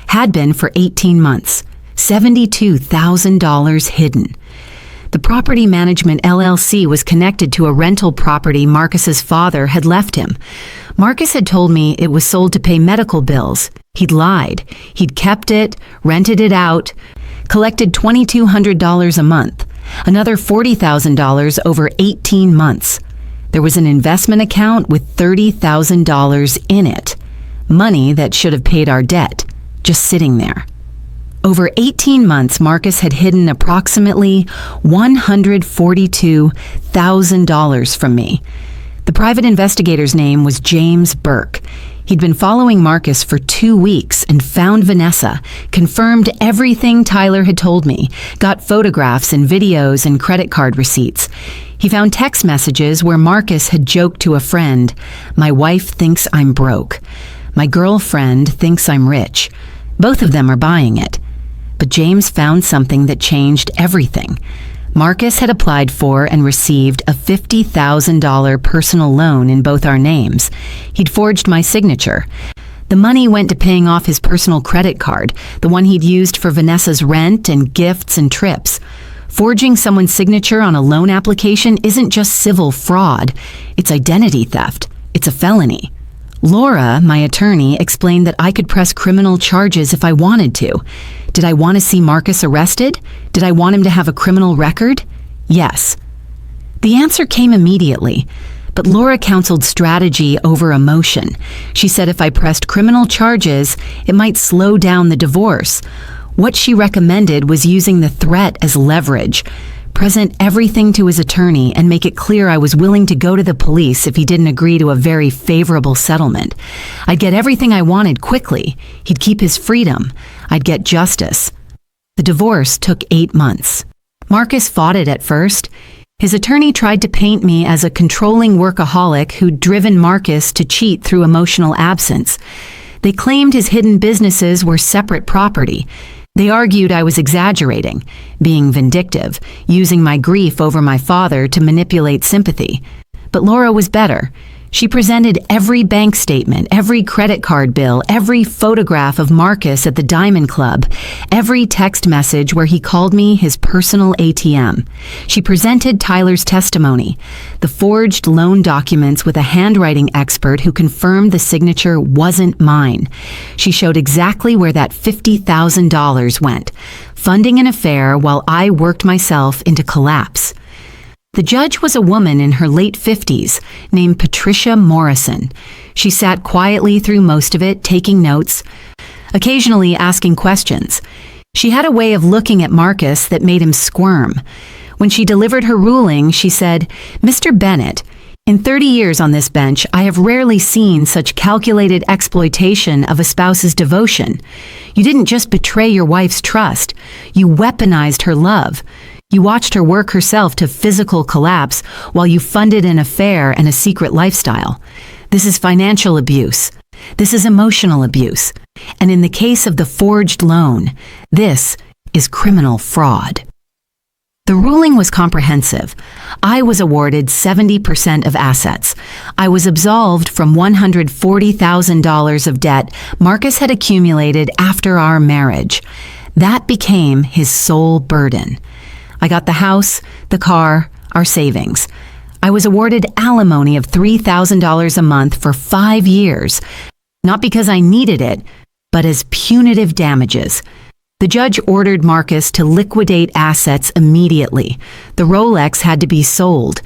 had been for 18 months. $72,000 hidden. The property management LLC was connected to a rental property Marcus's father had left him. Marcus had told me it was sold to pay medical bills. He'd lied. He'd kept it, rented it out, collected $2,200 a month, another $40,000 over 18 months. There was an investment account with $30,000 in it, money that should have paid our debt, just sitting there. Over 18 months, Marcus had hidden approximately $142,000 from me. The private investigator's name was James Burke. He'd been following Marcus for 2 weeks and found Vanessa, confirmed everything Tyler had told me, got photographs and videos and credit card receipts. He found text messages where Marcus had joked to a friend, "My wife thinks I'm broke. My girlfriend thinks I'm rich. Both of them are buying it." But James found something that changed everything. Marcus had applied for and received a $50,000 personal loan in both our names. He'd forged my signature. The money went to paying off his personal credit card, the one he'd used for Vanessa's rent and gifts and trips. Forging someone's signature on a loan application isn't just civil fraud, it's identity theft. It's a felony. Laura, my attorney, explained that I could press criminal charges if I wanted to. Did I want to see Marcus arrested? Did I want him to have a criminal record? Yes. The answer came immediately, but Laura counseled strategy over emotion. She said if I pressed criminal charges, it might slow down the divorce. What she recommended was using the threat as leverage. Present everything to his attorney and make it clear I was willing to go to the police if he didn't agree to a very favorable settlement. I'd get everything I wanted quickly. He'd keep his freedom. I'd get justice. The divorce took 8 months. Marcus fought it at first. His attorney tried to paint me as a controlling workaholic who'd driven Marcus to cheat through emotional absence. They claimed his hidden businesses were separate property. They argued I was exaggerating, being vindictive, using my grief over my father to manipulate sympathy. But Laura was better. She presented every bank statement, every credit card bill, every photograph of Marcus at the Diamond Club, every text message where he called me his personal ATM. She presented Tyler's testimony, the forged loan documents with a handwriting expert who confirmed the signature wasn't mine. She showed exactly where that $50,000 went, funding an affair while I worked myself into collapse. The judge was a woman in her late 50s named Patricia Morrison. She sat quietly through most of it, taking notes, occasionally asking questions. She had a way of looking at Marcus that made him squirm. When she delivered her ruling, she said, "Mr. Bennett, in 30 years on this bench, I have rarely seen such calculated exploitation of a spouse's devotion. You didn't just betray your wife's trust, you weaponized her love. You watched her work herself to physical collapse while you funded an affair and a secret lifestyle. This is financial abuse. This is emotional abuse. And in the case of the forged loan, this is criminal fraud." The ruling was comprehensive. I was awarded 70% of assets. I was absolved from $140,000 of debt Marcus had accumulated after our marriage. That became his sole burden. I got the house, the car, our savings. I was awarded alimony of $3,000 a month for 5 years, not because I needed it, but as punitive damages. The judge ordered Marcus to liquidate assets immediately. The Rolex had to be sold.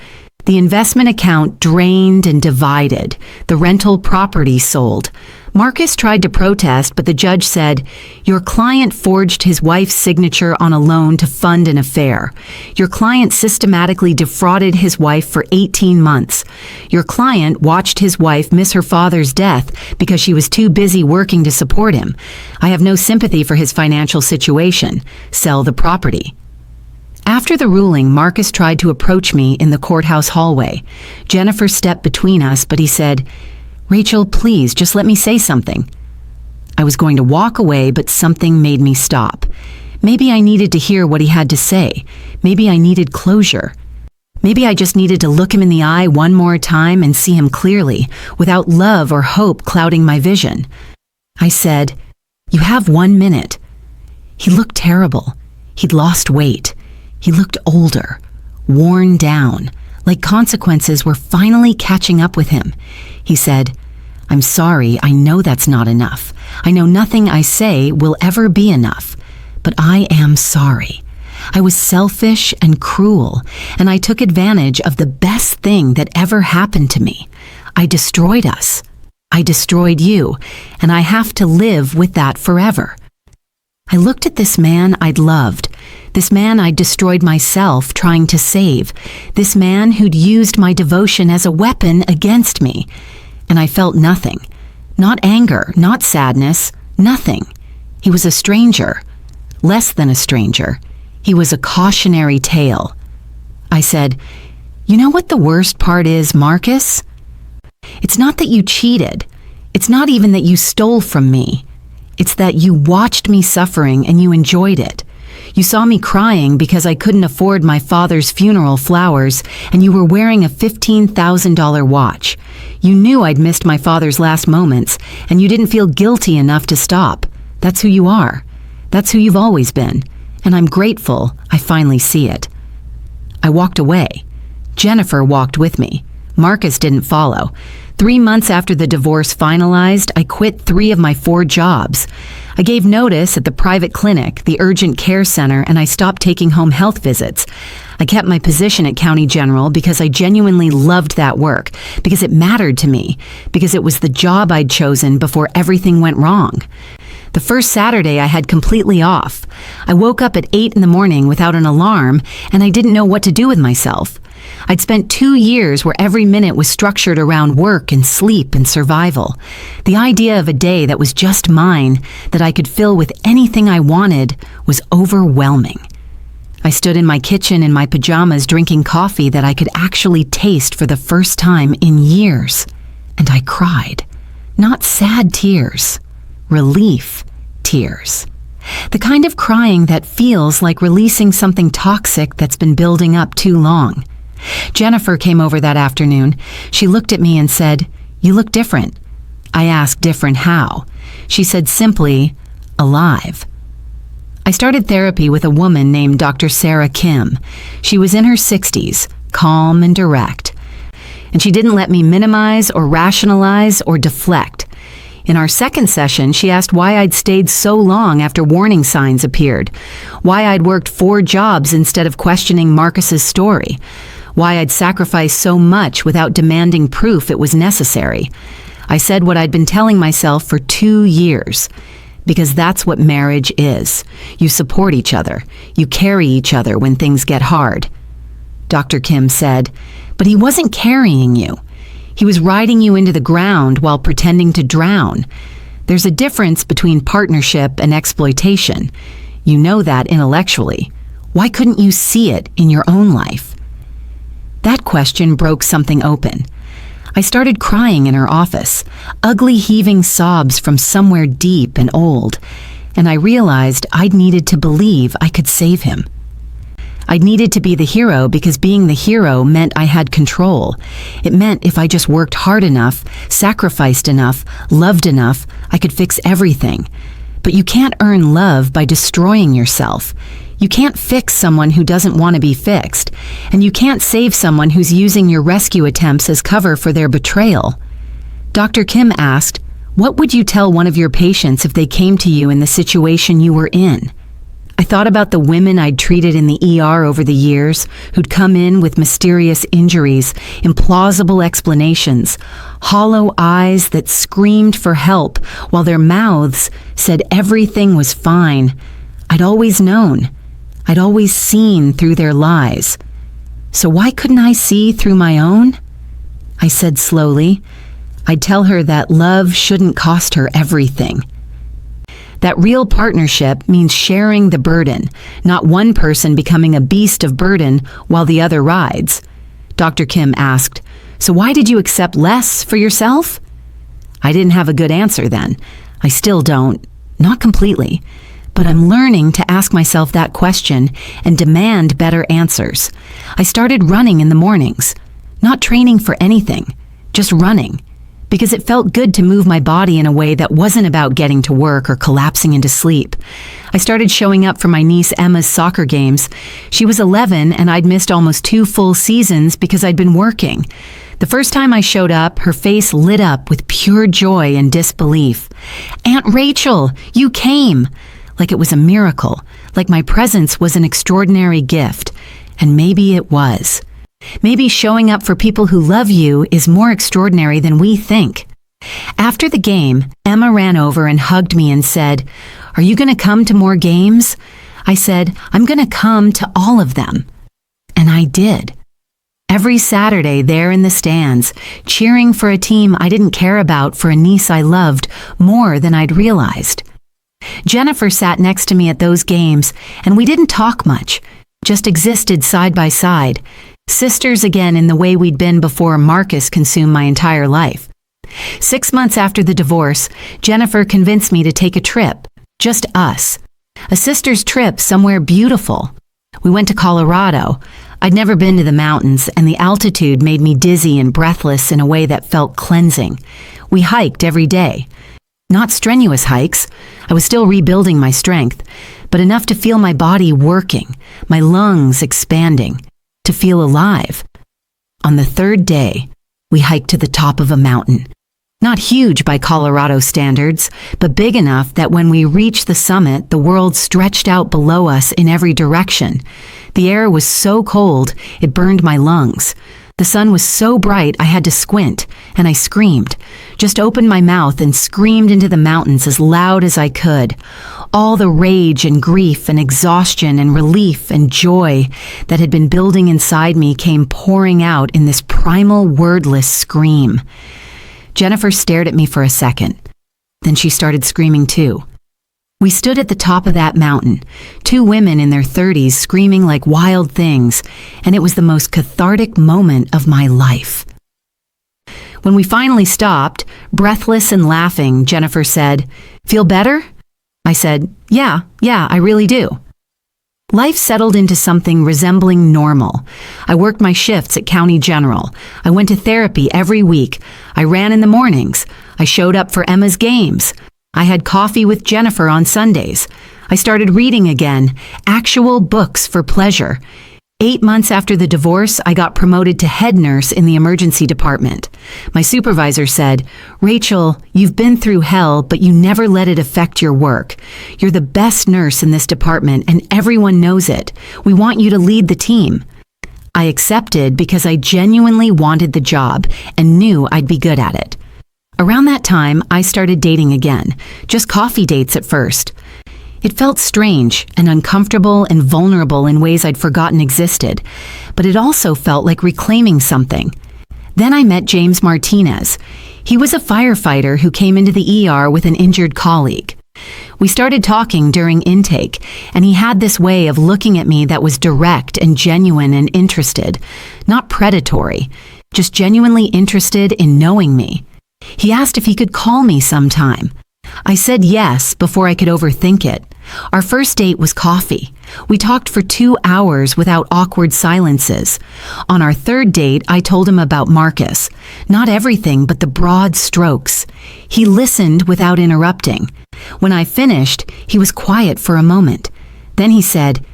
The investment account drained and divided. The rental property sold. Marcus tried to protest, but the judge said, "Your client forged his wife's signature on a loan to fund an affair. Your client systematically defrauded his wife for 18 months. Your client watched his wife miss her father's death because she was too busy working to support him. I have no sympathy for his financial situation. Sell the property." After the ruling, Marcus tried to approach me in the courthouse hallway. Jennifer stepped between us, but he said, "Rachel, please, just let me say something." I was going to walk away, but something made me stop. Maybe I needed to hear what he had to say. Maybe I needed closure. Maybe I just needed to look him in the eye one more time and see him clearly, without love or hope clouding my vision. I said, "You have 1 minute." He looked terrible. He'd lost weight. He looked older, worn down, like consequences were finally catching up with him. He said, "I'm sorry, I know that's not enough. I know nothing I say will ever be enough, but I am sorry. I was selfish and cruel, and I took advantage of the best thing that ever happened to me. I destroyed us. I destroyed you, and I have to live with that forever." I looked at this man I'd loved, This man I'd destroyed myself trying to save. This man who'd used my devotion as a weapon against me. And I felt nothing. Not anger, not sadness, nothing. He was a stranger. Less than a stranger. He was a cautionary tale. I said, "You know what the worst part is, Marcus? It's not that you cheated. It's not even that you stole from me. It's that you watched me suffering and you enjoyed it. You saw me crying because I couldn't afford my father's funeral flowers, and you were wearing a $15,000 watch. You knew I'd missed my father's last moments, and you didn't feel guilty enough to stop. That's who you are. That's who you've always been. And I'm grateful I finally see it." I walked away. Jennifer walked with me. Marcus didn't follow. 3 months after the divorce finalized, I quit 3 of my 4 jobs. I gave notice at the private clinic, the urgent care center, and I stopped taking home health visits. I kept my position at County General because I genuinely loved that work, because it mattered to me, because it was the job I'd chosen before everything went wrong. The first Saturday I had completely off. I woke up at 8 in the morning without an alarm, and I didn't know what to do with myself. I'd spent 2 years where every minute was structured around work and sleep and survival. The idea of a day that was just mine, that I could fill with anything I wanted, was overwhelming. I stood in my kitchen in my pajamas drinking coffee that I could actually taste for the first time in years. And I cried. Not sad tears. Relief tears. The kind of crying that feels like releasing something toxic that's been building up too long. Jennifer came over that afternoon. She looked at me and said, "You look different." I asked, "Different how?" She said simply, "Alive." I started therapy with a woman named Dr. Sarah Kim. She was in her 60s, calm and direct. And she didn't let me minimize or rationalize or deflect. In our second session, she asked why I'd stayed so long after warning signs appeared, why I'd worked 4 jobs instead of questioning Marcus's story, why I'd sacrificed so much without demanding proof it was necessary. I said what I'd been telling myself for 2 years, because that's what marriage is. You support each other. You carry each other when things get hard. Dr. Kim said, "But he wasn't carrying you. He was riding you into the ground while pretending to drown. There's a difference between partnership and exploitation. You know that intellectually. Why couldn't you see it in your own life?" That question broke something open. I started crying in her office, ugly heaving sobs from somewhere deep and old, and I realized I'd needed to believe I could save him. I'd needed to be the hero because being the hero meant I had control. It meant if I just worked hard enough, sacrificed enough, loved enough, I could fix everything. But you can't earn love by destroying yourself. You can't fix someone who doesn't want to be fixed, and you can't save someone who's using your rescue attempts as cover for their betrayal. Dr. Kim asked, "What would you tell one of your patients if they came to you in the situation you were in?" I thought about the women I'd treated in the ER over the years, who'd come in with mysterious injuries, implausible explanations, hollow eyes that screamed for help while their mouths said everything was fine. I'd always known. I'd always seen through their lies. So why couldn't I see through my own? I said slowly. I'd tell her that love shouldn't cost her everything. That real partnership means sharing the burden, not one person becoming a beast of burden while the other rides. Dr. Kim asked, "So why did you accept less for yourself?" I didn't have a good answer then. I still don't. Not completely. But I'm learning to ask myself that question and demand better answers. I started running in the mornings. Not training for anything, just running. Because it felt good to move my body in a way that wasn't about getting to work or collapsing into sleep. I started showing up for my niece Emma's soccer games. She was 11 and I'd missed almost 2 full seasons because I'd been working. The first time I showed up, her face lit up with pure joy and disbelief. "Aunt Rachel, you came!" Like it was a miracle, like my presence was an extraordinary gift. And maybe it was. Maybe showing up for people who love you is more extraordinary than we think. After the game, Emma ran over and hugged me and said, "Are you going to come to more games?" I said, I'm going to come to all of them. And I did. Every Saturday there in the stands, cheering for a team I didn't care about for a niece I loved more than I'd realized. Jennifer sat next to me at those games, and we didn't talk much, just existed side by side, sisters again in the way we'd been before Marcus consumed my entire life. 6 months after the divorce, Jennifer convinced me to take a trip, just us. A sister's trip somewhere beautiful. We went to Colorado. I'd never been to the mountains, and the altitude made me dizzy and breathless in a way that felt cleansing. We hiked every day. Not strenuous hikes. I was still rebuilding my strength, but enough to feel my body working, my lungs expanding, to feel alive. On the third day, we hiked to the top of a mountain. Not huge by Colorado standards, but big enough that when we reached the summit, the world stretched out below us in every direction. The air was so cold, it burned my lungs. The sun was so bright I had to squint, and I screamed. Just opened my mouth and screamed into the mountains as loud as I could. All the rage and grief and exhaustion and relief and joy that had been building inside me came pouring out in this primal, wordless scream. Jennifer stared at me for a second. Then she started screaming too. We stood at the top of that mountain, 2 women in their 30s screaming like wild things, and it was the most cathartic moment of my life. When we finally stopped, breathless and laughing, Jennifer said, "Feel better?" I said, Yeah, I really do." Life settled into something resembling normal. I worked my shifts at County General. I went to therapy every week. I ran in the mornings. I showed up for Emma's games. I had coffee with Jennifer on Sundays. I started reading again, actual books for pleasure. 8 months after the divorce, I got promoted to head nurse in the emergency department. My supervisor said, "Rachel, you've been through hell, but you never let it affect your work. You're the best nurse in this department, and everyone knows it. We want you to lead the team." I accepted because I genuinely wanted the job and knew I'd be good at it. Around that time, I started dating again, just coffee dates at first. It felt strange and uncomfortable and vulnerable in ways I'd forgotten existed, but it also felt like reclaiming something. Then I met James Martinez. He was a firefighter who came into the ER with an injured colleague. We started talking during intake, and he had this way of looking at me that was direct and genuine and interested, not predatory, just genuinely interested in knowing me. He asked if he could call me sometime. I said yes before I could overthink it. Our first date was coffee. We talked for 2 hours without awkward silences. On our third date, I told him about Marcus. Not everything, but the broad strokes. He listened without interrupting. When I finished, he was quiet for a moment. Then he said,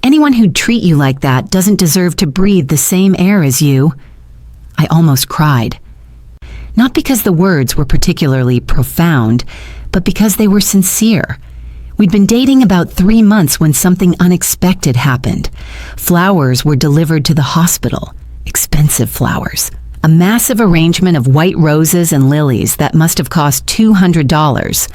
"Anyone who'd treat you like that doesn't deserve to breathe the same air as you." I almost cried. Not because the words were particularly profound, but because they were sincere. We'd been dating about 3 months when something unexpected happened. Flowers were delivered to the hospital. Expensive flowers. A massive arrangement of white roses and lilies that must have cost $200.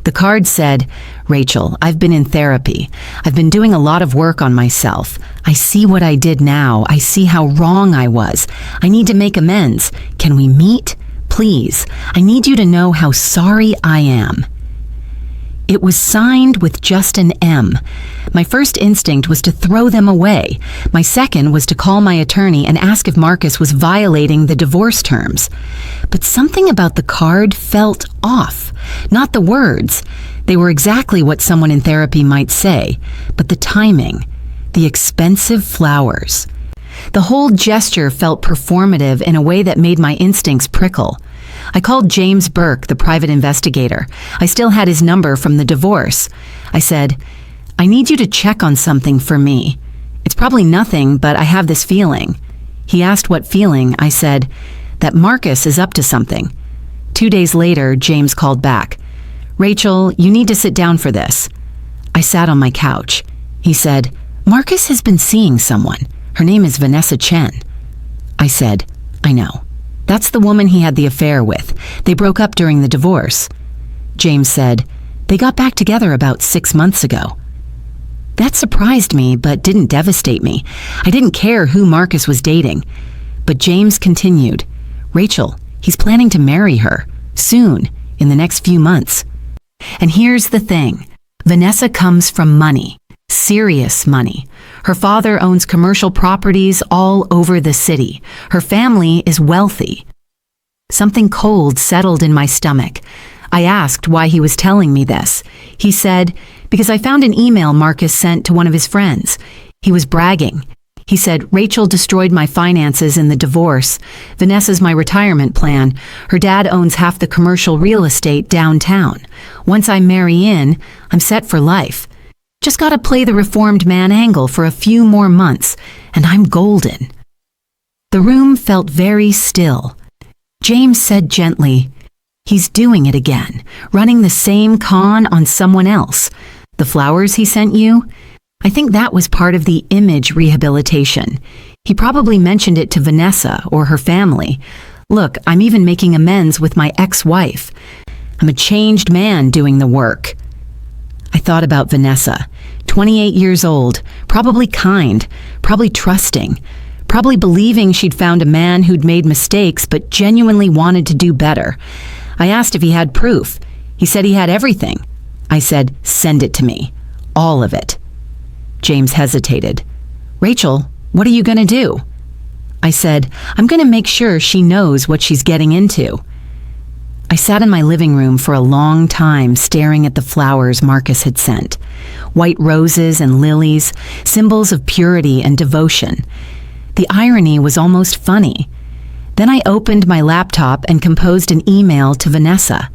The card said, "Rachel, I've been in therapy. I've been doing a lot of work on myself. I see what I did now. I see how wrong I was. I need to make amends. Can we meet? Please, I need you to know how sorry I am." It was signed with just an M. My first instinct was to throw them away. My second was to call my attorney and ask if Marcus was violating the divorce terms. But something about the card felt off. Not the words. They were exactly what someone in therapy might say, but the timing, the expensive flowers. The whole gesture felt performative in a way that made my instincts prickle. I called James Burke, the private investigator. I still had his number from the divorce. I said, "I need you to check on something for me. It's probably nothing, but I have this feeling." He asked what feeling. I said, "That Marcus is up to something." 2 days later, James called back. "Rachel, you need to sit down for this." I sat on my couch. He said, "Marcus has been seeing someone. Her name is Vanessa Chen." I said, "I know. That's the woman he had the affair with. They broke up during the divorce." James said, "They got back together about 6 months ago." That surprised me, but didn't devastate me. I didn't care who Marcus was dating. But James continued, "Rachel, he's planning to marry her. Soon, in the next few months. And here's the thing. Vanessa comes from money. Serious money. Her father owns commercial properties all over the city. Her family is wealthy." Something cold settled in my stomach. I asked why he was telling me this. He said, "Because I found an email Marcus sent to one of his friends. He was bragging. He said, 'Rachel destroyed my finances in the divorce. Vanessa's my retirement plan. Her dad owns half the commercial real estate downtown. Once I marry in, I'm set for life. Just gotta play the reformed man angle for a few more months, and I'm golden.'" The room felt very still. James said gently, "He's doing it again, running the same con on someone else. The flowers he sent you? I think that was part of the image rehabilitation. He probably mentioned it to Vanessa or her family. Look, I'm even making amends with my ex-wife. I'm a changed man doing the work." I thought about Vanessa, 28 years old, probably kind, probably trusting, probably believing she'd found a man who'd made mistakes but genuinely wanted to do better. I asked if he had proof. He said he had everything. I said, "Send it to me. All of it." James hesitated. "Rachel, what are you going to do?" I said, "I'm going to make sure she knows what she's getting into." I sat in my living room for a long time staring at the flowers Marcus had sent. White roses and lilies, symbols of purity and devotion. The irony was almost funny. Then I opened my laptop and composed an email to Vanessa.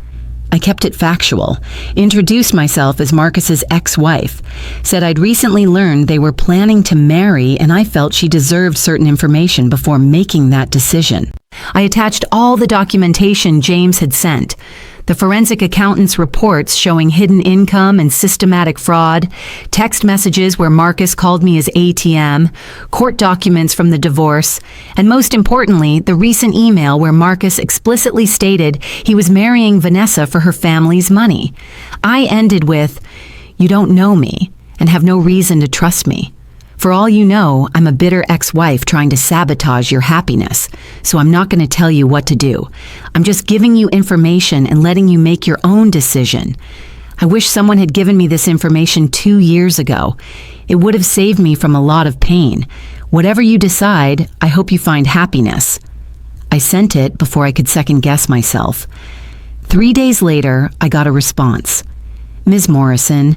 I kept it factual, introduced myself as Marcus's ex-wife, said I'd recently learned they were planning to marry and I felt she deserved certain information before making that decision. I attached all the documentation James had sent, the forensic accountant's reports showing hidden income and systematic fraud, text messages where Marcus called me his ATM, court documents from the divorce, and most importantly, the recent email where Marcus explicitly stated he was marrying Vanessa for her family's money. I ended with, "You don't know me and have no reason to trust me. For all you know, I'm a bitter ex-wife trying to sabotage your happiness, so I'm not going to tell you what to do. I'm just giving you information and letting you make your own decision. I wish someone had given me this information 2 years ago. It would have saved me from a lot of pain. Whatever you decide, I hope you find happiness." I sent it before I could second-guess myself. 3 days later, I got a response. "Ms. Morrison,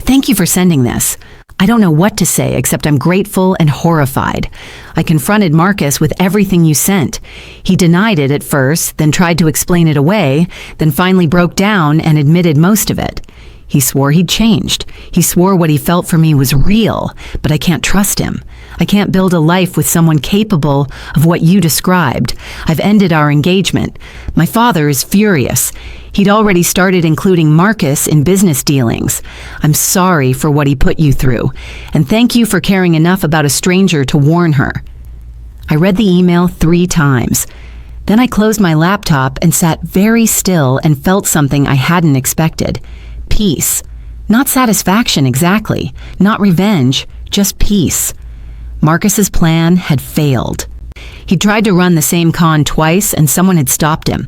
thank you for sending this. I don't know what to say except I'm grateful and horrified. I confronted Marcus with everything you sent. He denied it at first, then tried to explain it away, then finally broke down and admitted most of it. He swore he'd changed. He swore what he felt for me was real, but I can't trust him. I can't build a life with someone capable of what you described. I've ended our engagement. My father is furious. He'd already started including Marcus in business dealings. I'm sorry for what he put you through, and thank you for caring enough about a stranger to warn her." I read the email 3 times. Then I closed my laptop and sat very still and felt something I hadn't expected. Peace. Not satisfaction exactly, not revenge, just peace. Marcus's plan had failed. He tried to run the same con twice and someone had stopped him.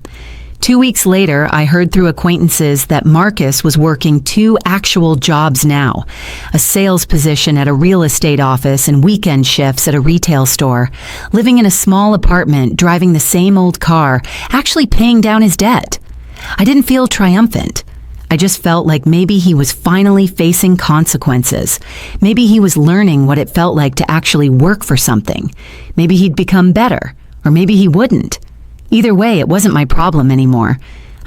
2 weeks later, I heard through acquaintances that Marcus was working 2 actual jobs now, a sales position at a real estate office and weekend shifts at a retail store, living in a small apartment, driving the same old car, actually paying down his debt. I didn't feel triumphant. I just felt like maybe he was finally facing consequences. Maybe he was learning what it felt like to actually work for something. Maybe he'd become better, or maybe he wouldn't. Either way, it wasn't my problem anymore.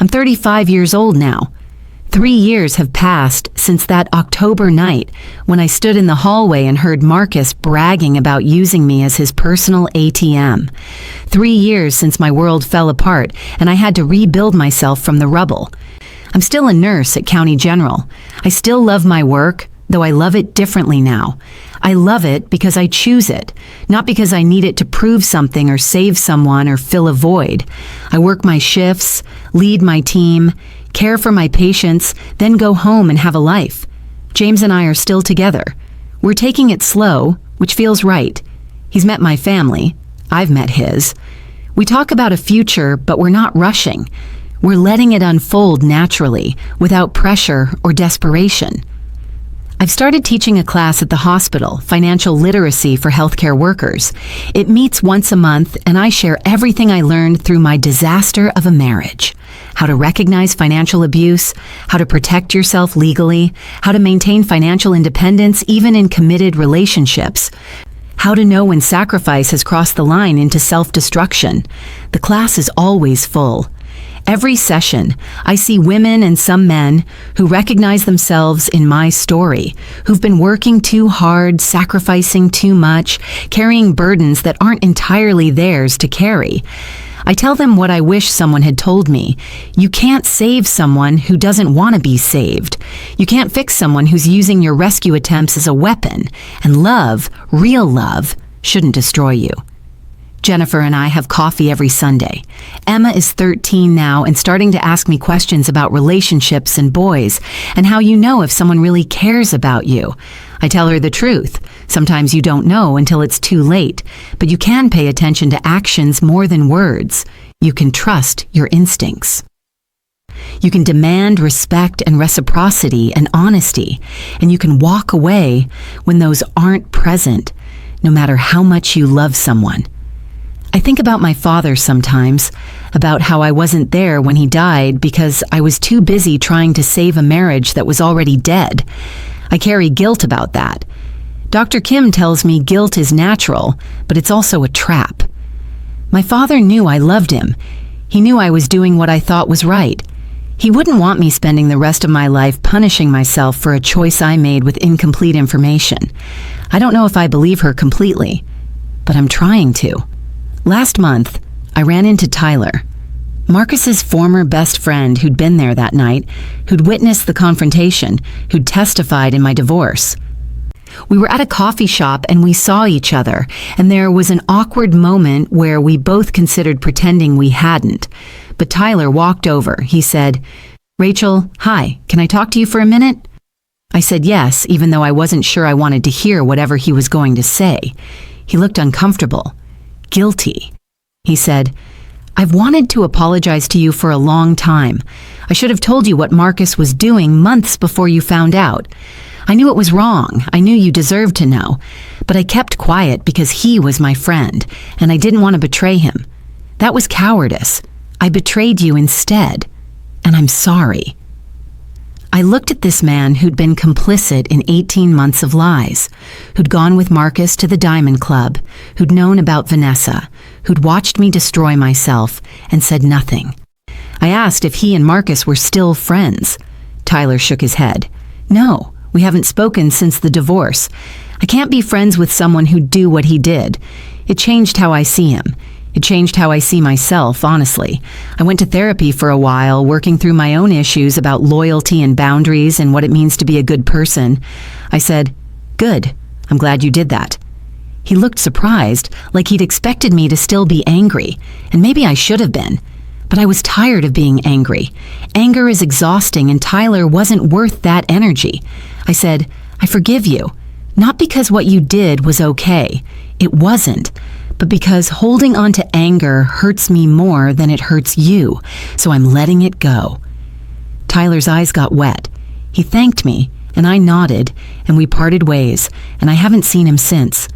I'm 35 years old now. 3 years have passed since that October night when I stood in the hallway and heard Marcus bragging about using me as his personal ATM. 3 years since my world fell apart and I had to rebuild myself from the rubble. I'm still a nurse at County General. I still love my work, though I love it differently now. I love it because I choose it, not because I need it to prove something or save someone or fill a void. I work my shifts, lead my team, care for my patients, then go home and have a life. James and I are still together. We're taking it slow, which feels right. He's met my family. I've met his. We talk about a future, but we're not rushing. We're letting it unfold naturally, without pressure or desperation. I've started teaching a class at the hospital, financial literacy for healthcare workers. It meets once a month, and I share everything I learned through my disaster of a marriage. How to recognize financial abuse, how to protect yourself legally, how to maintain financial independence even in committed relationships, how to know when sacrifice has crossed the line into self-destruction. The class is always full. Every session, I see women and some men who recognize themselves in my story, who've been working too hard, sacrificing too much, carrying burdens that aren't entirely theirs to carry. I tell them what I wish someone had told me. You can't save someone who doesn't want to be saved. You can't fix someone who's using your rescue attempts as a weapon. And love, real love, shouldn't destroy you. Jennifer and I have coffee every Sunday. Emma is 13 now and starting to ask me questions about relationships and boys, and how you know if someone really cares about you. I tell her the truth. Sometimes you don't know until it's too late, but you can pay attention to actions more than words. You can trust your instincts. You can demand respect and reciprocity and honesty, and you can walk away when those aren't present, no matter how much you love someone. I think about my father sometimes, about how I wasn't there when he died because I was too busy trying to save a marriage that was already dead. I carry guilt about that. Dr. Kim tells me guilt is natural, but it's also a trap. My father knew I loved him. He knew I was doing what I thought was right. He wouldn't want me spending the rest of my life punishing myself for a choice I made with incomplete information. I don't know if I believe her completely, but I'm trying to. Last month, I ran into Tyler, Marcus's former best friend who'd been there that night, who'd witnessed the confrontation, who'd testified in my divorce. We were at a coffee shop and we saw each other, and there was an awkward moment where we both considered pretending we hadn't. But Tyler walked over. He said, "Rachel, hi, can I talk to you for a minute?" I said yes, even though I wasn't sure I wanted to hear whatever he was going to say. He looked uncomfortable. Guilty. He said, "I've wanted to apologize to you for a long time. I should have told you what Marcus was doing months before you found out. I knew it was wrong. I knew you deserved to know. But I kept quiet because he was my friend, and I didn't want to betray him. That was cowardice. I betrayed you instead, and I'm sorry." I looked at this man who'd been complicit in 18 months of lies, who'd gone with Marcus to the Diamond Club, who'd known about Vanessa, who'd watched me destroy myself, and said nothing. I asked if he and Marcus were still friends. Tyler shook his head. "No, we haven't spoken since the divorce. I can't be friends with someone who'd do what he did. It changed how I see him. It changed how I see myself, honestly. I went to therapy for a while, working through my own issues about loyalty and boundaries and what it means to be a good person." I said, "Good. I'm glad you did that." He looked surprised, like he'd expected me to still be angry, and maybe I should have been. But I was tired of being angry. Anger is exhausting, and Tyler wasn't worth that energy. I said, "I forgive you. Not because what you did was okay. It wasn't. But because holding on to anger hurts me more than it hurts you, so I'm letting it go." Tyler's eyes got wet. He thanked me, and I nodded, and we parted ways, and I haven't seen him since.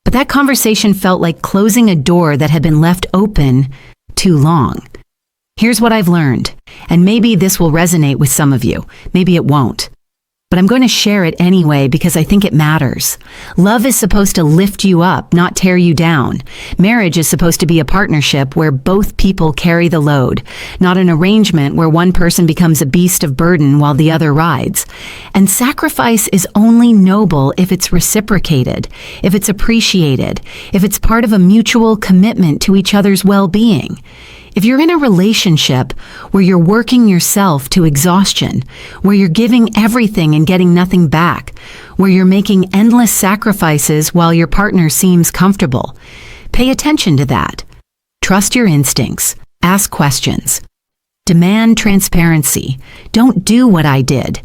But that conversation felt like closing a door that had been left open too long. Here's what I've learned, and maybe this will resonate with some of you. Maybe it won't. But I'm going to share it anyway because I think it matters. Love is supposed to lift you up, not tear you down. Marriage is supposed to be a partnership where both people carry the load, not an arrangement where one person becomes a beast of burden while the other rides. And sacrifice is only noble if it's reciprocated, if it's appreciated, if it's part of a mutual commitment to each other's well-being. If you're in a relationship where you're working yourself to exhaustion, where you're giving everything and getting nothing back, where you're making endless sacrifices while your partner seems comfortable, pay attention to that. Trust your instincts. Ask questions. Demand transparency. Don't do what I did.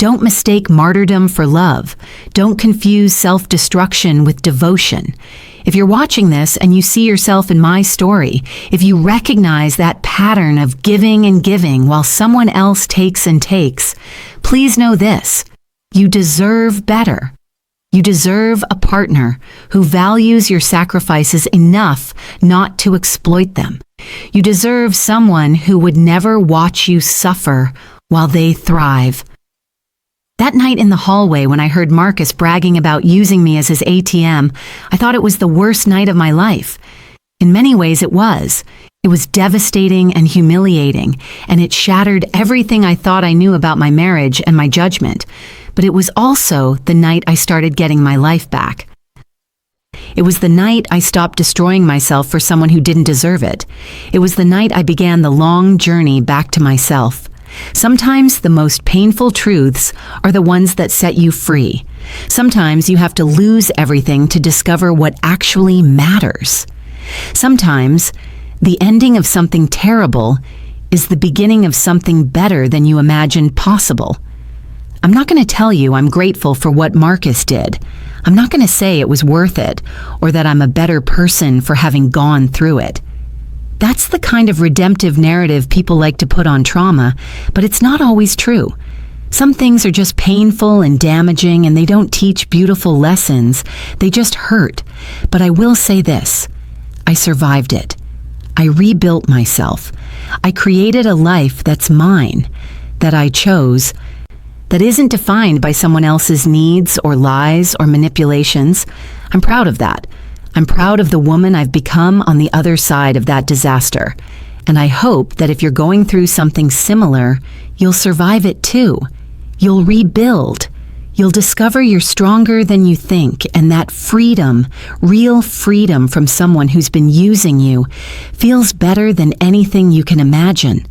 Don't mistake martyrdom for love. Don't confuse self-destruction with devotion. If you're watching this and you see yourself in my story, if you recognize that pattern of giving and giving while someone else takes and takes, please know this: you deserve better. You deserve a partner who values your sacrifices enough not to exploit them. You deserve someone who would never watch you suffer while they thrive. That night in the hallway when I heard Marcus bragging about using me as his ATM, I thought it was the worst night of my life. In many ways it was. It was devastating and humiliating, and it shattered everything I thought I knew about my marriage and my judgment. But it was also the night I started getting my life back. It was the night I stopped destroying myself for someone who didn't deserve it. It was the night I began the long journey back to myself. Sometimes the most painful truths are the ones that set you free. Sometimes you have to lose everything to discover what actually matters. Sometimes the ending of something terrible is the beginning of something better than you imagined possible. I'm not going to tell you I'm grateful for what Marcus did. I'm not going to say it was worth it or that I'm a better person for having gone through it. That's the kind of redemptive narrative people like to put on trauma, but it's not always true. Some things are just painful and damaging, and they don't teach beautiful lessons. They just hurt. But I will say this: I survived it. I rebuilt myself. I created a life that's mine, that I chose, that isn't defined by someone else's needs or lies or manipulations. I'm proud of that. I'm proud of the woman I've become on the other side of that disaster. And I hope that if you're going through something similar, you'll survive it too. You'll rebuild. You'll discover you're stronger than you think, and that freedom, real freedom from someone who's been using you, feels better than anything you can imagine.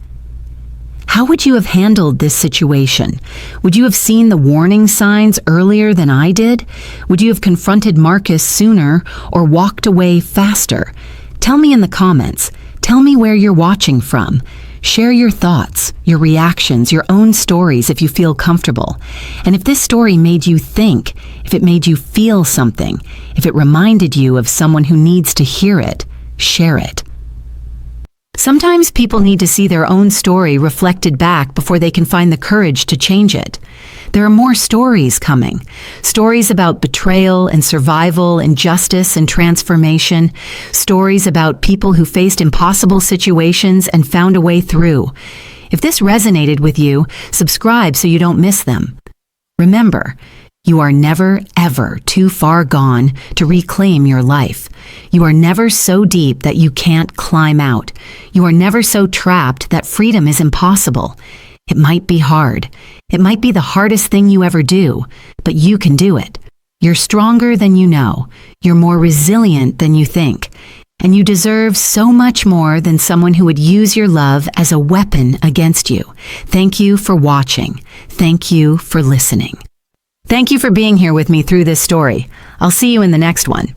How would you have handled this situation? Would you have seen the warning signs earlier than I did? Would you have confronted Marcus sooner or walked away faster? Tell me in the comments. Tell me where you're watching from. Share your thoughts, your reactions, your own stories if you feel comfortable. And if this story made you think, if it made you feel something, if it reminded you of someone who needs to hear it, share it. Sometimes people need to see their own story reflected back before they can find the courage to change it. There are more stories coming. Stories about betrayal and survival, injustice and transformation. Stories about people who faced impossible situations and found a way through. If this resonated with you, subscribe so you don't miss them. Remember, you are never, ever too far gone to reclaim your life. You are never so deep that you can't climb out. You are never so trapped that freedom is impossible. It might be hard. It might be the hardest thing you ever do, but you can do it. You're stronger than you know. You're more resilient than you think. And you deserve so much more than someone who would use your love as a weapon against you. Thank you for watching. Thank you for listening. Thank you for being here with me through this story. I'll see you in the next one.